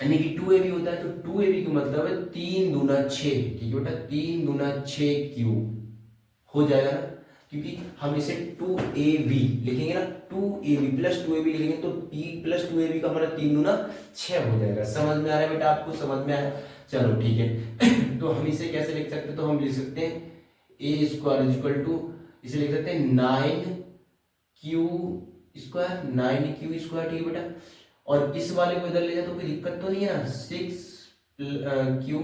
S1: यानी कि 2ab होता है, तो 2ab का मतलब है 3 दूना 6, ठीक है बेटा, 3 दूना 6 क्यूब हो जाएगा ना, क्योंकि हम इसे 2ab लिखेंगे ना, 2ab प्लस 2ab लिखेंगे तो p प्लस 2ab का हमारा 3 दूना 6 हो जाएगा। समझ में आ रहा है बेटा आपको? समझ में आया? चलो ठीक है। तो हम इसे कैसे लिख सकते हैं? तो हम लिख सकते हैं a स्क्वायर इक्वल टू, इसे लिख सकते हैं 9q स्क्वायर, 9q स्क्वायर, ठीक है बेटा। और इस वाले को इधर ले जाए तो कोई दिक्कत तो नहीं है ना, 6q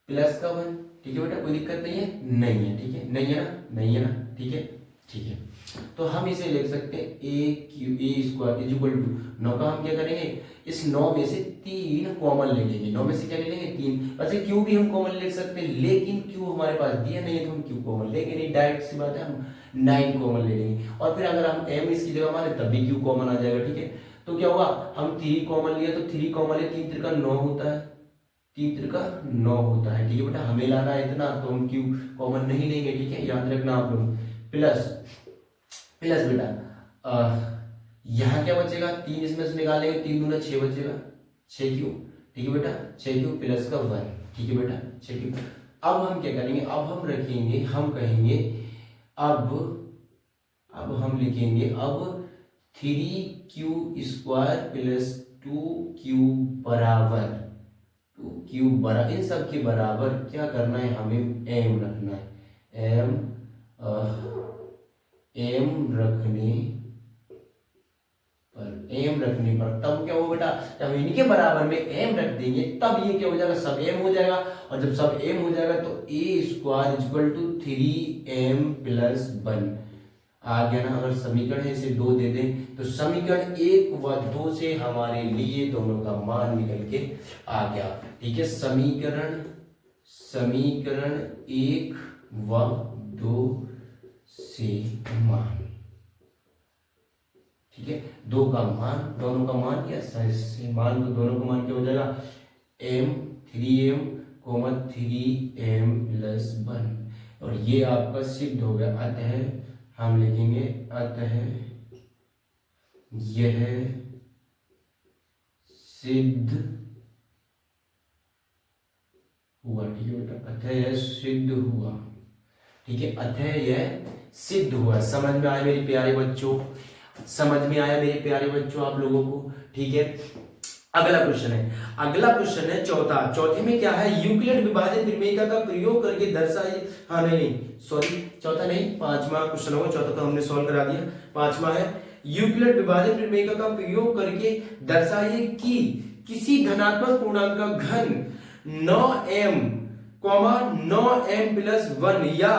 S1: प्लस का 1, ठीक है बेटा, कोई दिक्कत नहीं है? नहीं है, ठीक है, नहीं है ना, नहीं है ना, ठीक है, ठीक है। तो हम इसे लिख सकते हैं a square is equal to 9 का हम क्या करेंगे, इस 9 में से 3 कॉमन ले लेंगे, 9 में से क्या ले लेंगे 3, वैसे q भी हम कॉमन ले सकते हैं, लेकिन q हमारे पास दिया नहीं है तो हम q कॉमन लेंगे नहीं, डायरेक्ट सी बात है, हम 9 कॉमन ले लेंगे। और फिर अगर हम m इसकी जगह माने तब भी q कॉमन आ जाएगा, ठीक है। तो क्या हुआ, हम 3 कॉमन लिया तो 3 कॉमन ले, 3 त्रिका 9 होता है, 3 त्रिका 9 होता है, ठीक है बेटा। हमें लाना है इतना तो हम q कॉमन नहीं लेंगे, ठीक है, याद रखना आप लोग। प्लस बेटा यहाँ क्या बचेगा, 3 इसमें से निकालेंगे, 3 दूना 6 बचेगा, 6q, ठीक है बेटा, 6q प्लस का 1, ठीक है बेटा, 6q। अब हम क्या करेंगे, अब हम रखेंगे, हम कहेंगे अब हम लिखेंगे अब 3q स्क्वायर प्लस 2q बराबर, 2q बराबर, इन सब के बराबर क्या करना है, हमें m रखना है, m रखने पर तब क्या हो बेटा, जब इनके बराबर में m रख देंगे तब ये क्या हो जाएगा, सब m हो जाएगा। और जब सब m हो जाएगा तो a square equal to 3m plus 1 आ गया ना। अगर समीकरण इसे 2 दे दें तो समीकरण 1 व 2 से हमारे लिए दोनों का मान निकल के आ गया, ठीक है। समीकरण 1 व 2 से मान, ठीक है, 2 का मान, दोनों का मान क्या से मान, तो दोनों का मान क्या हो जाएगा, m 3m 3m प्लस 1, और ये आपका सिद्ध हो गया। अतः हम लिखेंगे, अतः यह सिद्ध हुआ, ठीक है बेटा, अतः यह सिद्ध हुआ, ठीक है, अतः यह सिद्ध हुआ। समझ में आया मेरे प्यारे बच्चों? समझ में आया मेरे प्यारे बच्चों आप लोगों को? ठीक है। अगला क्वेश्चन है चौथे में क्या है, यूक्लिड विभाजन प्रमेय का प्रयोग करके दर्शाइए, हाँ नहीं सॉरी, चौथा नहीं, 5वां क्वेश्चन होगा, चौथा तो हमने सॉल्व करा दिया, 5वां है, यूक्लिड विभाजन प्रमेय का प्रयोग करके दर्शाइए कि किसी धनात्मक पूर्णांक का घन 9m 9m प्लस 1 या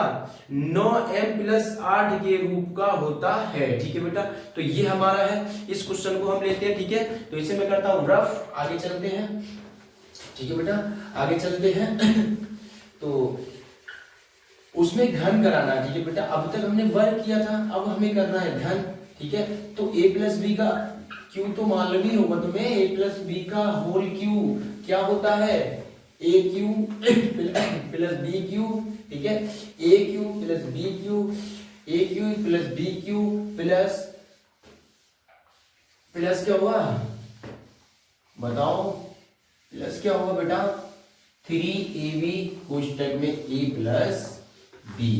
S1: 9m प्लस 8 के रूप का होता है, ठीक है बेटा। तो ये हमारा है, इस क्वेश्चन को हम लेते हैं, ठीक है। तो इसे मैं करता हूं रफ, आगे चलते हैं, ठीक है बेटा, आगे चलते हैं। तो उसमें घन कराना, ठीक है बेटा, अब तक हमने वर्ग किया था, अब हमें करना है घन, ठीक है। तो a प्लस बी का क्यू तो मालूम ही होगा तुम्हें, a प्लस बी का होल क्यू क्या होता है, A cube plus B cube, ठीक है, A cube plus B cube, A cube plus B Q plus क्या हुआ बताओ, प्लस क्या होगा बेटा, 3ab कोष्टक में a प्लस बी,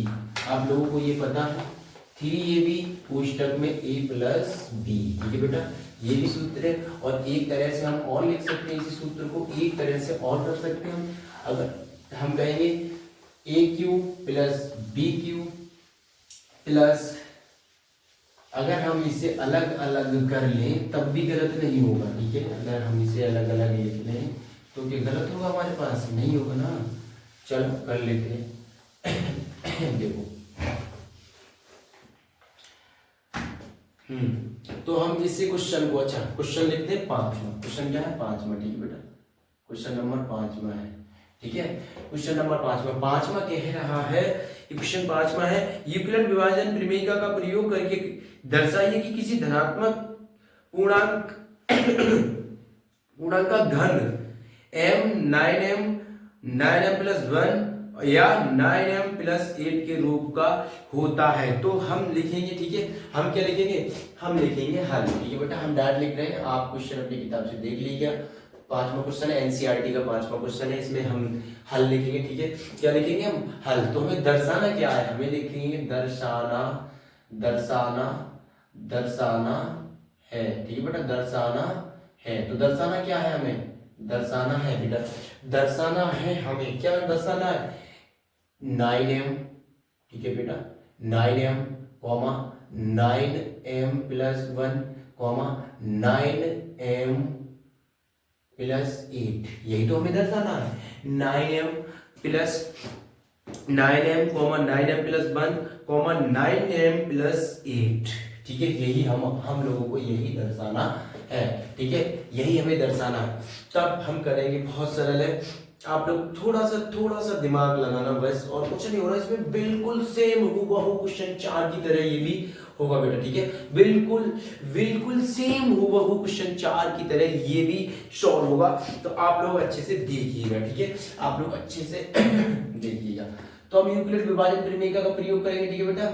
S1: आप लोगों को ये पता है, 3ab कोष्टक में a प्लस बी, ठीक है बेटा, ये भी सूत्र है। और एक तरह से हम और लिख सकते हैं इसी सूत्र को, एक तरह से और कर सकते हैं, अगर हम कहेंगे A cube plus B Q plus, अगर हम इसे अलग अलग कर लें तब भी गलत नहीं होगा, ठीक है। अगर हम इसे अलग अलग लिख लें तो क्या गलत होगा, हमारे पास नहीं होगा ना। चलो कर लेते हैं। देखो तो हम इसी क्वेश्चन को, अच्छा क्वेश्चन लिखते हैं 5वां, क्वेश्चन क्या है 5वां, ठीक है बेटा, क्वेश्चन नंबर 5वां है, ठीक है। क्वेश्चन नंबर 5वां कह रहा है, क्वेश्चन 5वां है, यूक्लिड विभाजन प्रमेयिका का प्रयोग करके दर्शाइए कि किसी धनात्मक पूर्णांक का घन m 9m प्लस 1 या 9m प्लस 8 के रूप का होता है। तो हम लिखेंगे, ठीक है, हम क्या लिखेंगे, हम लिखेंगे हल, ठीक है बेटा, हम डायरेक्ट लिख रहे हैं, आप क्वेश्चन अपनी किताब से देख लीजिए, 5वां क्वेश्चन है, एनसीईआरटी का 5वां क्वेश्चन है। इसमें हम हल लिखेंगे, ठीक है। क्या लिखेंगे हम? हल। तो हमें दर्शाना क्या है? हमें लिखेंगे दर्शाना, दर्शाना, दर्शाना है, ठीक है बेटा, दर्शाना है। तो दर्शाना क्या है? हमें दर्शाना है बेटा, दर्शाना है हमें, क्या दर्शाना है? 9m, ठीक है बेटा, 9m comma 9m plus 1 comma 9m plus 8, यही तो हमें दर्शाना है। 9m plus 9m comma 9m plus 1 comma 9m plus 8, ठीक है। यही हम लोगों को यही दर्शाना है, ठीक है, यही हमें दर्शाना है। तब हम करेंगे, बहुत सरल है। आप लोग थोड़ा सा दिमाग लगाना बस, और कुछ नहीं हो रहा इसमें। बिल्कुल सेम हूबहू क्वेश्चन 4 की तरह ये भी होगा बेटा, ठीक है। बिल्कुल सेम हूबहू क्वेश्चन 4 की तरह ये भी सॉल्व होगा। तो आप लोग अच्छे से देखिएगा, ठीक है, आप लोग अच्छे से देखिएगा। तो हम यूक्लिड विभाजन प्रमेय का प्रयोग करेंगे, ठीक है बेटा।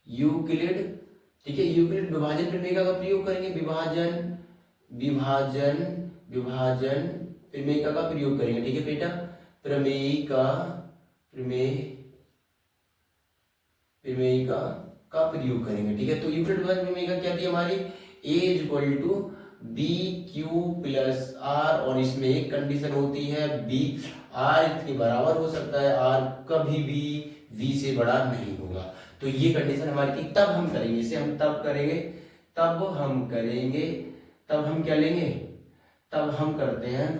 S1: यूक्लिड ठीक है, यूक्लिड विभाजन प्रमेय का प्रयोग करेंगे। विभाजन प्रमेय का प्रयोग करेंगे, ठीक है बेटा। प्रमेय का प्रयोग करेंगे, ठीक है। तो यूक्लिड विभाजन प्रमेय का क्या थी हमारी? a equal to B Q plus R, और इसमें एक कंडीशन होती है, बी आर के बराबर हो सकता है, आर कभी भी v से बड़ा नहीं होगा। तो ये कंडीशन हमारी थी। तब हम करेंगे इसे, हम तब हम क्या लेंगे? तब हम करते हैं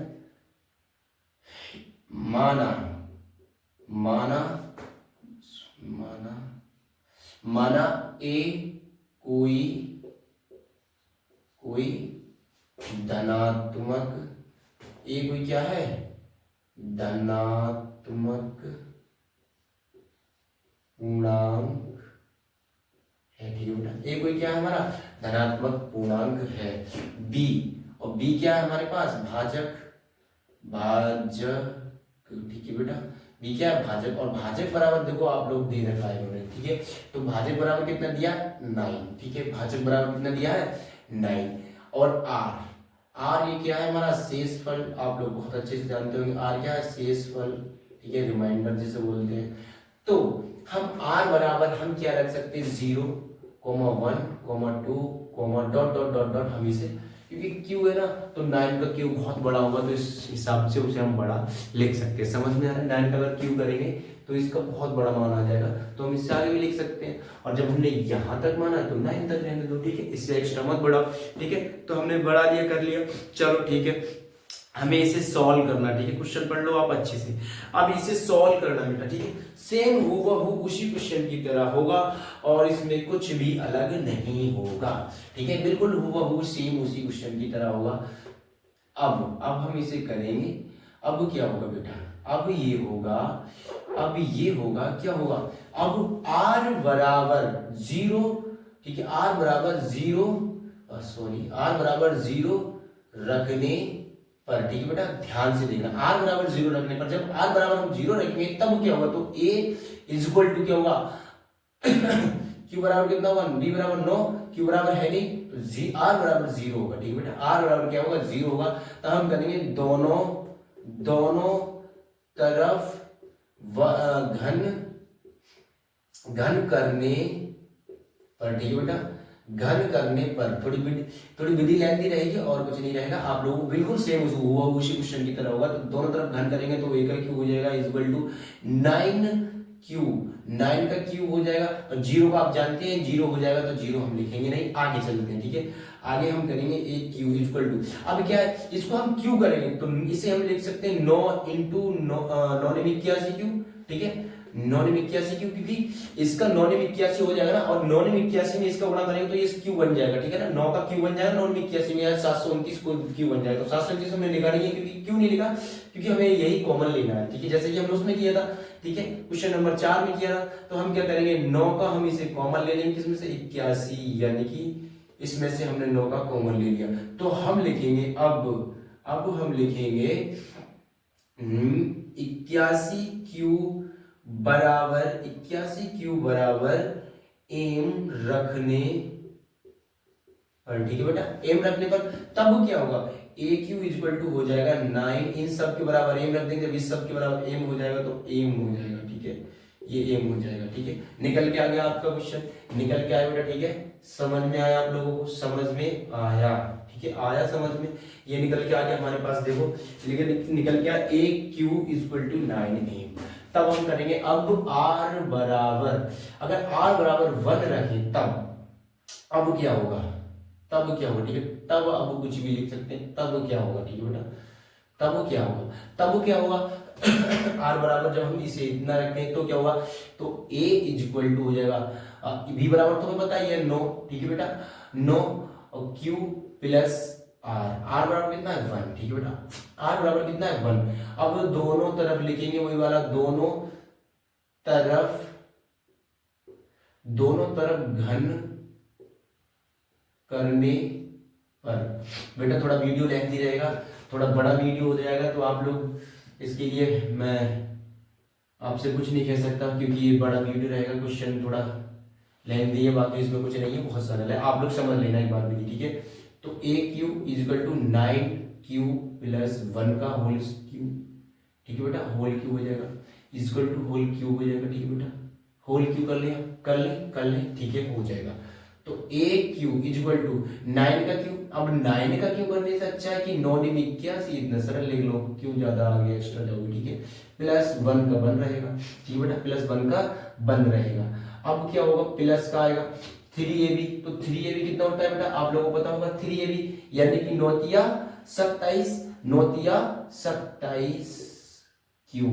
S1: माना ए कोई धनात्मक, ए कोई क्या है? धनात्मक पूर्णांक है, ठीक है बेटा। ए कोई क्या है हमारा? धनात्मक पूर्णांक है। बी, और बी क्या है हमारे पास? भाजक, ठीक है बेटा। बी क्या है? भाजक। और भाजक बराबर देखो आप लोग दे रखा है इन्होंने, ठीक है। तो भाजक बराबर कितना दिया? 9, ठीक है। भाजक बराबर कितना दिया है? 9। और आर ये क्या है हमारा? शेषफल। आप लोग बहुत अच्छे से जानते होंगे आर क्या है? शेषफल, ठीक है, रिमाइंडर जिसे बोलते हैं। तो हम आर बराबर हम क्या रख सकते हैं? 0, 1, 2, डॉट डॉट डॉट डॉट, हम इसे, क्योंकि क्यू है ना, तो 9 का क्यू बहुत बड़ा होगा, तो इस हिसाब से उसे हम बड़ा लिख सकते हैं। समझ में आ रहा है? 9 का अगर क्यू करेंगे तो इसका बहुत बड़ा मान आ जाएगा, तो हम इससे आगे भी लिख सकते हैं। और जब हमने यहाँ तक माना तो 9 तक रहने दो, ठीक है, इससे एक्स्ट्रा मत बढ़ाओ, ठीक है। तो हमने बढ़ा लिया, कर लिया, चलो ठीक है। हमें इसे सॉल्व करना, ठीक है। क्वेश्चन पढ़ लो आप अच्छे से। अब इसे सॉल्व करना बेटा, ठीक है। सेम हूबहू उसी क्वेश्चन की तरह होगा, और इसमें कुछ भी अलग नहीं होगा, ठीक है। बिल्कुल हूबहू सेम उसी क्वेश्चन की तरह होगा। अब हम इसे करेंगे। अब क्या होगा बेटा? अब ये होगा, क्या होगा? अब r बराबर 0, ठीक है, r बराबर 0 रखने पर, ठीक है बेटा, ध्यान से देखना। r बराबर 0 रखने पर, जब r बराबर हम 0 रखेंगे तब क्या होगा? तो a इज इक्वल टू क्या होगा? q बराबर कितना होगा? b बराबर 9, q बराबर है नहीं, तो r बराबर 0 होगा, ठीक है बेटा। r बराबर क्या होगा? 0 होगा। तो हम करेंगे दोनों तरफ घन करने पर, ठीक है बेटा, घन करने पर। थोड़ी विधि लेंथी रहेगी और कुछ नहीं रहेगा। आप लोगों को बिल्कुल सेम हुआ उसी क्वेश्चन की तरह होगा। तो दोनों तरफ घन करेंगे तो a का क्यूब हो जाएगा इक्वल टू 9 का क्यूब हो जाएगा, और 0 का आप जानते हैं 0 हो जाएगा, तो 0 हम लिखेंगे नहीं, आगे चलते हैं, ठीक है। आगे हम करेंगे a क्यूब इक्वल टू, अब क्या है, इसको हम क्यू करेंगे तो इसे हम लिख सकते हैं 9 इंटू 981 क्यूब, ठीक है। 981 क्यूब, क्योंकि इसका 981 हो जाएगा ना, और 981 में इसका गुणा करेंगे तो ये क्यू बन जाएगा, ठीक है ना। 9 का क्यू बन जाएगा, 981 में 729 को क्यू बन जाएगा। तो 729 हमने लिखा नहीं है, क्योंकि क्यों नहीं लिखा? क्योंकि हमें यही कॉमन लेना है, ठीक है, जैसे कि हमने उसमें किया था, ठीक है, क्वेश्चन नंबर 4 में किया था। तो हम क्या करेंगे? 9 का हम इसे कॉमन ले लेंगे, किसमें से? 81, यानी कि इसमें से हमने 9 का कॉमन ले लिया। तो हम लिखेंगे अब हम लिखेंगे 81 क्यू बराबर एम रखने पर, ठीक है बेटा, एम रखने पर तब क्या होगा, ए क्यू इक्वल टू हो जाएगा 9, इन सब के बराबर एम रख देंगे, जब इस सब के बराबर एम हो जाएगा तो एम हो जाएगा, ठीक है, ये एम हो जाएगा, ठीक है। निकल के आ गया आपका क्वेश्चन, निकल के आया बेटा, ठीक है, समझ में आया आप लोगों को, समझ में आया, ठीक है, आया समझ में, ये निकल के आ गया हमारे पास, देखो निकल के आया ए क्यू इक्वल टू 9 एम। तब हम करेंगे अब आर बराबर, अगर आर बराबर 1 रखें तब अब क्या होगा, तब क्या होगा, ठीक है, तब अब कुछ भी लिख सकते हैं, तब क्या होगा, ठीक है बेटा, तब क्या होगा, तब क्या होगा आर बराबर जब हम इसे इतना रखते हैं तो क्या होगा, तो ए इक्वल टू हो जाएगा बी बराबर तुम्हें पता ही है 9, ठीक है बेटा, 9 और क्यू प्लस आर, आर बराबर कितना है 1, ठीक है बेटा, आर बराबर कितना है 1। अब दोनों तरफ लिखेंगे वही वाला, दोनों तरफ घन करने पर, बेटा थोड़ा वीडियो लेंथी रहेगा, थोड़ा बड़ा वीडियो हो जाएगा, तो आप लोग इसके लिए मैं आपसे कुछ नहीं कह सकता, क्योंकि ये बड़ा वीडियो रहेगा, क्वेश्चन थोड़ा लेंथी है, बाकी इसमें कुछ नहीं है, बहुत सरल है, आप लोग समझ लेना एक बार भी, ठीक है। तो A cube equal to 9 cube plus 1 का होल क्यू, ठीक है बेटा, होल क्यू हो जाएगा, इजिकल टू होल क्यू हो जाएगा, ठीक है बेटा, होल क्यू कर ले, ठीक है, हो जाएगा। तो ए क्यू इजिकल टू 9 का क्यू, अब 9 का क्यू करने से अच्छा है कि 9 9 81, इतना सरल लिख लो, क्यों ज्यादा आगे एक्स्ट्रा जाओगे, ठीक है, प्लस 1 का 1 रहेगा, ठीक है बेटा, प्लस 1 का 1 रहेगा। अब क्या होगा, प्लस का आएगा 3ab, तो 3ab कितना होता है बेटा, आप लोगों को पता होगा 3ab यानी कि 9 तिया 27, 9 तिया 27 क्यू,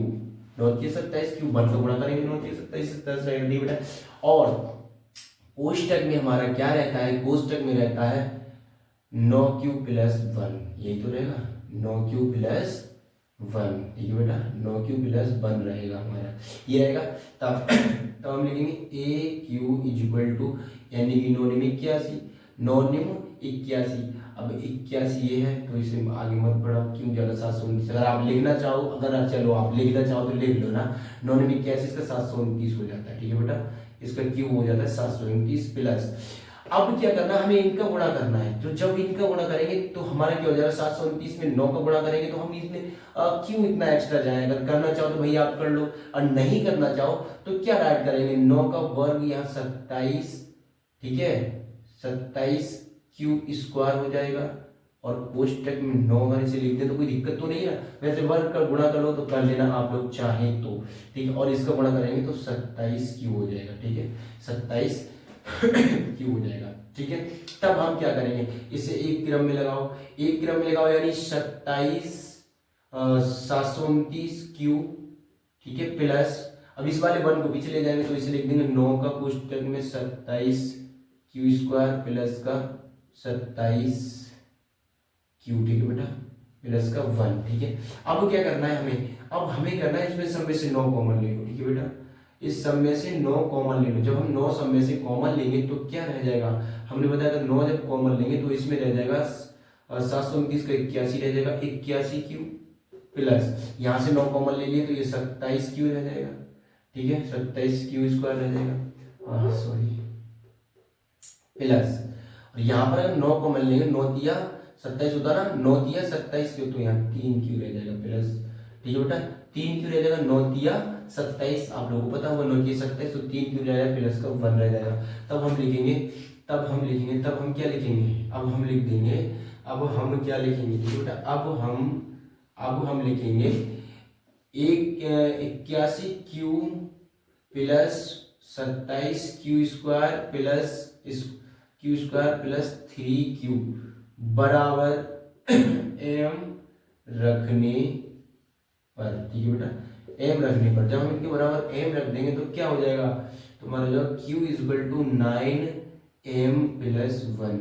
S1: 9 तिया 27 क्यू, 1 को गुणा करेंगे 9 तिया 27, 27 रहेगा बेटा। और कोष्टक में हमारा क्या रहता है, कोष्टक में रहता है 9 क्यू प्लस 1, यही तो रहेगा 9 क्यू प्लस 1, ठीक है बेटा, 9 क्यू प्लस 1 रहेगा हमारा, ये रहेगा। तब हम लिखेंगे ए क्यू इजिक्वल टू, यानी कि 9 निम 81, 9 निम 81, अब 81 ये है तो इसे आगे मत बढ़ाओ, क्यों ज्यादा 729, अगर आप लिखना चाहो, अगर चलो आप लिखना चाहो तो लिख लो ना, 9 निम 81 इसका 729 हो जाता है, ठीक है बेटा, इसका क्यू हो जाता है 729 प्लस। अब क्या करना है, हमें इनका गुणा करना है, तो जब इनका गुणा करेंगे तो हमारा क्या हो जाएगा, 729 में 9 का गुणा करेंगे तो हम इसमें क्यों इतना एक्स्ट्रा जाए, अगर करना चाहो तो भैया आप कर लो, और नहीं करना चाहो तो क्या ऐड करेंगे, 9 का वर्ग यहाँ 27, ठीक है, 27 क्यू स्क्वायर हो जाएगा, और कोष्टक में 9 अगर इसे लिख दे तो कोई दिक्कत तो नहीं है, वैसे वर्ग का गुणा कर लो तो कर लेना आप लोग चाहे तो, ठीक है, और इसका गुणा करेंगे तो 27 क्यू हो जाएगा, ठीक है, 27 क्यू हो जाएगा, ठीक है। तब हम क्या करेंगे, इसे एक क्रम में लगाओ, एक क्रम में लगाओ, यानी 27 729 क्यू, ठीक है, प्लस, अब इस वाले 1 को पीछे ले जाएंगे तो इसे लिख देंगे 9 का कोष्टक में 27 क्यू स्क्वायर प्लस का 27 क्यू, ठीक है बेटा, प्लस का 1, ठीक है। अब क्या करना है हमें, अब हमें करना है इसमें सब में से 9 कॉमन ले लो, ठीक है बेटा, इस सब में से 9 कॉमन ले लो, जब हम 9 सब में से कॉमन लेंगे तो क्या रह जाएगा, हमने बताया था 9 जब कॉमन लेंगे तो इसमें रह जाएगा 729 का 81 रह जाएगा, 81 क्यू प्लस यहाँ से 9 कॉमन ले लिए तो ये 27 क्यू रह जाएगा, ठीक है, 27 क्यू स्क्वायर रह जाएगा, सॉरी, प्लस, और यहाँ पर अगर 9 कॉमन लेंगे, 9 तिया 27 होता ना, 9 तिया 27 क्यू, तो यहाँ 3 क्यू रह जाएगा प्लस, ठीक है बेटा, 3 क्यू रह जाएगा, 9 तिया 27, आप लोगों को पता होगा 9 तिया 27, तो 3 क्यू रह जाएगा प्लस का 1 रह जाएगा। तब हम लिखेंगे, तब हम क्या लिखेंगे, अब हम लिख देंगे, अब हम क्या लिखेंगे, ठीक है बेटा, अब हम लिखेंगे 81 cube plus 27 Q square plus Q square plus 3 Q बराबर एम रखने पर, ठीक है बेटा, एम रखने पर, जब हम इनके बराबर एम रख देंगे तो क्या हो जाएगा, तुम्हारा जो Q equal to 9m plus 1,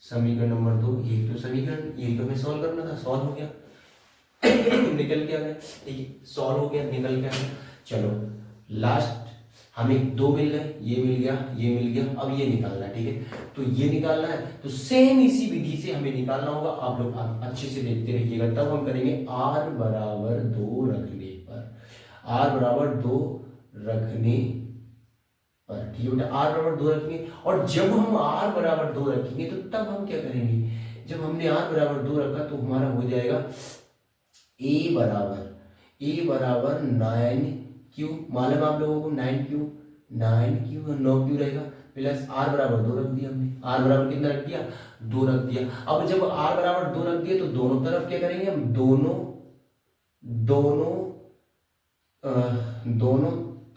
S1: समीकरण नंबर 2, यही तो समीकरण, यही तो हमें सॉल्व करना था, सॉल्व हो गया निकल के आ गया, ठीक है, सॉल्व हो गया, निकल के आ गया। चलो लास्ट हमें 2 मिल गए, ये मिल गया, ये मिल गया, अब ये निकालना है, ठीक है, तो ये निकालना है, तो सेम इसी विधि से हमें निकालना होगा, आप लोग अच्छे से देखते रहिएगा। तब हम करेंगे r बराबर 2 रखने पर, r बराबर 2 रखने पर, ठीक है बेटा। आर बराबर 2 रखेंगे, और जब हम आर बराबर 2 रखेंगे तो तब हम क्या करेंगे, जब हमने आर बराबर 2 रखा तो हमारा हो जाएगा ए बराबर 9 क्यू, मालूम आप लोगों को 9 क्यू और 9 क्यू रहेगा, प्लस आर बराबर 2 रख दिया हमने। आर बराबर कितना रख दिया, 2 रख दिया। अब जब आर बराबर 2 रख दिया तो दोनों तरफ क्या करेंगे हम, दोनों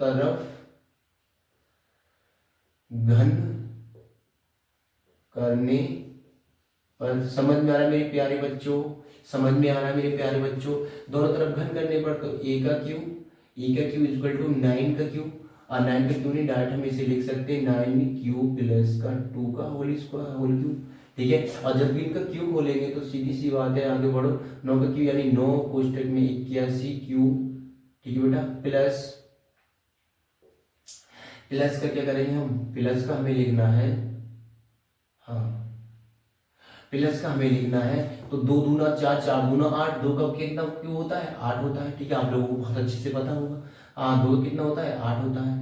S1: तरफ घन करने पर, समझ में आ रहा है मेरे प्यारे बच्चों, समझ में आ रहा है मेरे प्यारे बच्चों, दोनों तरफ घन करने पर तो ए का क्यू इक्वल टू 9 का क्यू, और 9 का क्यू नहीं, डायरेक्ट हम इसे लिख सकते हैं 9 क्यू प्लस का 2 का होल स्क्वायर होल क्यू, ठीक है। और जब भी इनका क्यू खोलेंगे तो सीधी सी बात है, आगे बढ़ो, 9 का क्यू यानी 9 कोष्टक में 81 क्यू, ठीक है बेटा, प्लस का क्या करेंगे हम, प्लस का हमें लिखना है, हाँ प्लस का हमें लिखना है, तो 2 दूना 4, 4 दूना 8, 2 का कितना क्यों होता है, 8 होता है, ठीक है, आप लोगों को बहुत अच्छे से पता होगा। हाँ 2 कितना होता है, 8 होता है।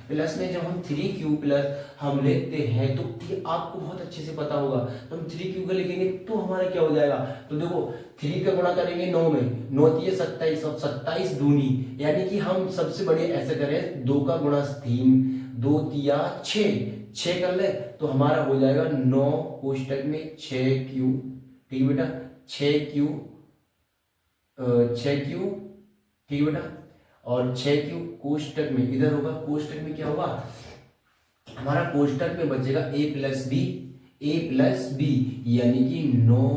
S1: प्लस में जब हम 3 क्यू प्लस हम लिखते हैं तो ये आपको बहुत अच्छे से पता होगा, तो हम 3 क्यू का लिखेंगे तो हमारा क्या हो जाएगा, तो देखो 3 का गुणा करेंगे 9 में, 9 3 27, और 27 दूनी, यानी कि हम सबसे बड़े ऐसे करें 2 का गुणा 3, 2 तिया 6 कर ले तो हमारा हो जाएगा 9 कोष्टक में 6 क्यू, ठीक है बेटा, 6 क्यू, 6 क्यू, ठीक है बेटा, और 6 क्यू कोष्टक में इधर होगा, कोष्टक में क्या होगा हमारा, कोष्टक में बचेगा ए प्लस बी यानी कि 9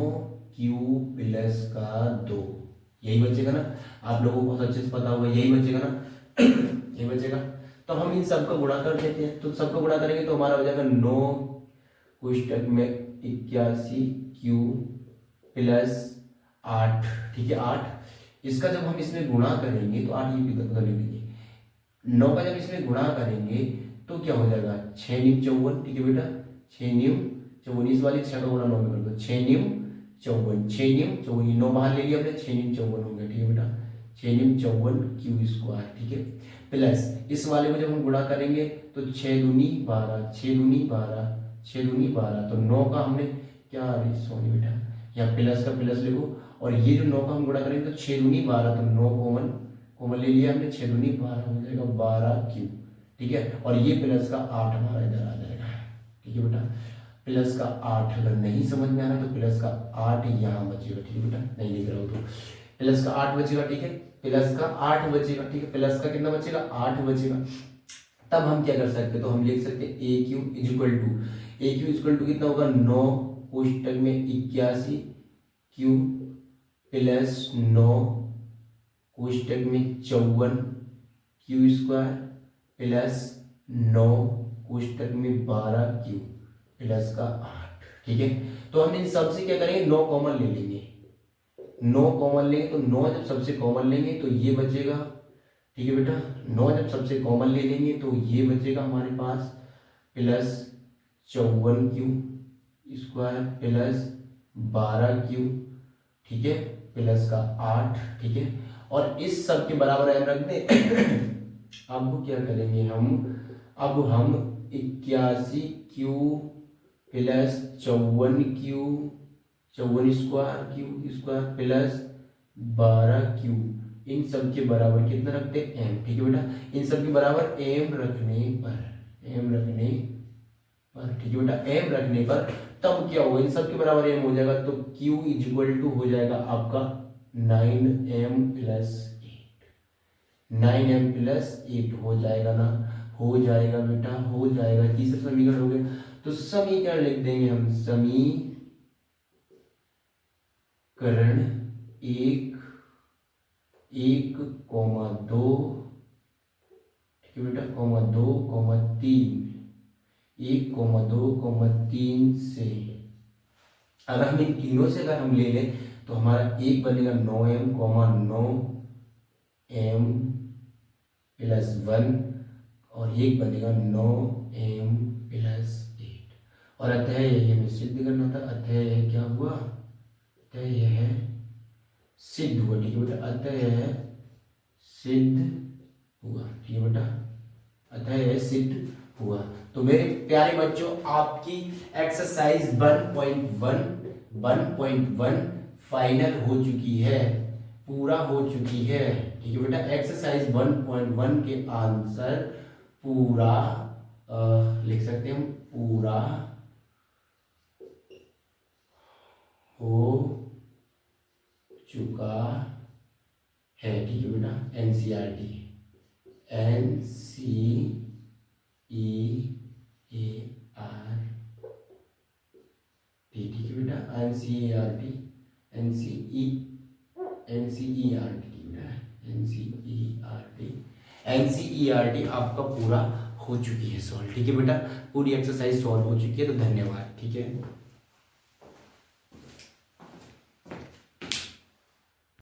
S1: क्यू प्लस का 2, यही बचेगा ना, आप लोगों को बहुत अच्छे से पता होगा, यही बचेगा ना यही बचेगा। तो हम इन सबका गुणा कर देते हैं, तो सबका गुणा करेंगे तो हमारा हो जाएगा 9 कोष्टक में 81 क्यू प्लस 8, ठीक है 8, इसका जब हम इसमें गुणा करेंगे तो 8 ये भी कर लेंगे, 9 का जब इसमें गुणा करेंगे तो क्या हो जाएगा 6 न्यू 54, ठीक है बेटा, 6 न्यू 54, इस वाले 6 का गुणा 9 में कर दो, 6 न्यू 54, 6 न्यू 54, 9 बाहर ले लिया हमने, 6 न्यू 54 हो गया, ठीक है बेटा, 6 न्यू 54 क्यू स्क्वायर, ठीक है, प्लस इस वाले को जब हम गुणा करेंगे तो 6 दूनी 12, 6 दूनी 12, 6 दूनी 12, तो 9 का हमने क्या, सॉरी बेटा यहाँ प्लस का प्लस लिखो, और ये जो 9 का हम गुणा करेंगे तो 6 दूनी 12, तो 9 कॉमन ले लिया हमने, 6 दूनी 12 हो जाएगा 12 क्यू, ठीक है, और ये प्लस का 8 हमारा इधर आ जाएगा, ठीक है बेटा, प्लस का 8, अगर नहीं समझ में आ रहा तो प्लस का 8 यहाँ बचेगा, ठीक है बेटा, नहीं लिख रहा हो तो प्लस का 8 बचेगा, ठीक है, प्लस का 8 बचेगा, ठीक है, प्लस का कितना बचेगा 8 बचेगा। तब हम क्या कर सकते, तो हम लिख सकते ए क्यू इक्वल टू कितना होगा 9 कोष्टक में 81 क्यू प्लस 9 कोष्टक में 54 क्यू स्क्वायर प्लस 9 कोष्टक में 12 क्यू प्लस का 8, ठीक है। तो हम इन सबसे क्या करेंगे 9 कॉमन ले लेंगे, 9 कॉमन लेंगे तो 9 जब सबसे कॉमन लेंगे तो ये बचेगा, ठीक है बेटा, 9 जब सबसे कॉमन ले लेंगे तो ये बचेगा हमारे पास plus 54 cube square plus 12 cube, ठीक है, प्लस का 8, ठीक है, और इस सब के बराबर एम रख दे अब क्या करेंगे हम, अब हम 81 cube plus 54 cube 54 square plus 12 cube, इन सब के बराबर कितना रखते हैं एम, ठीक है बेटा, इन सब के बराबर एम रखने पर, ठीक है बेटा, एम रखने पर तब क्या होगा, इन सब के बराबर एम हो जाएगा तो Q इक्वल टू हो जाएगा आपका 9m प्लस 8 हो जाएगा ना, हो जाएगा बेटा, हो जाएगा, तीसरा समीकरण हो गया। तो समीकरण लिख देंगे हम, समीकरण 1, 1,2, ठीक है बेटा, 2, 3, 1, 2, 3 से अगर हम इन तीनों से अगर हम ले लें तो हमारा एक बनेगा 9m, 9m प्लस 1, और एक बनेगा 9m प्लस 8, और अतः यह हमें सिद्ध करना था, अतः यह क्या हुआ, अतः यह सिद्ध हुआ, ठीक है बेटा, अतः यह सिद्ध हुआ, ठीक है बेटा, अतः यह सिद्ध हुआ। तो मेरे प्यारे बच्चों, आपकी एक्सरसाइज 1.1 फाइनल हो चुकी है, पूरा हो चुकी है। ठीक है बेटा, एक्सरसाइज 1.1 के आंसर पूरा लिख सकते हैं हम, पूरा हो चुका है। ठीक है बेटा, एनसीईआरटी ठीक है बेटा, एनसीईआरटी एनसीईआरटी आपका पूरा हो चुकी है सॉल्व। ठीक है बेटा, पूरी एक्सरसाइज सॉल्व हो चुकी है। तो धन्यवाद। ठीक है।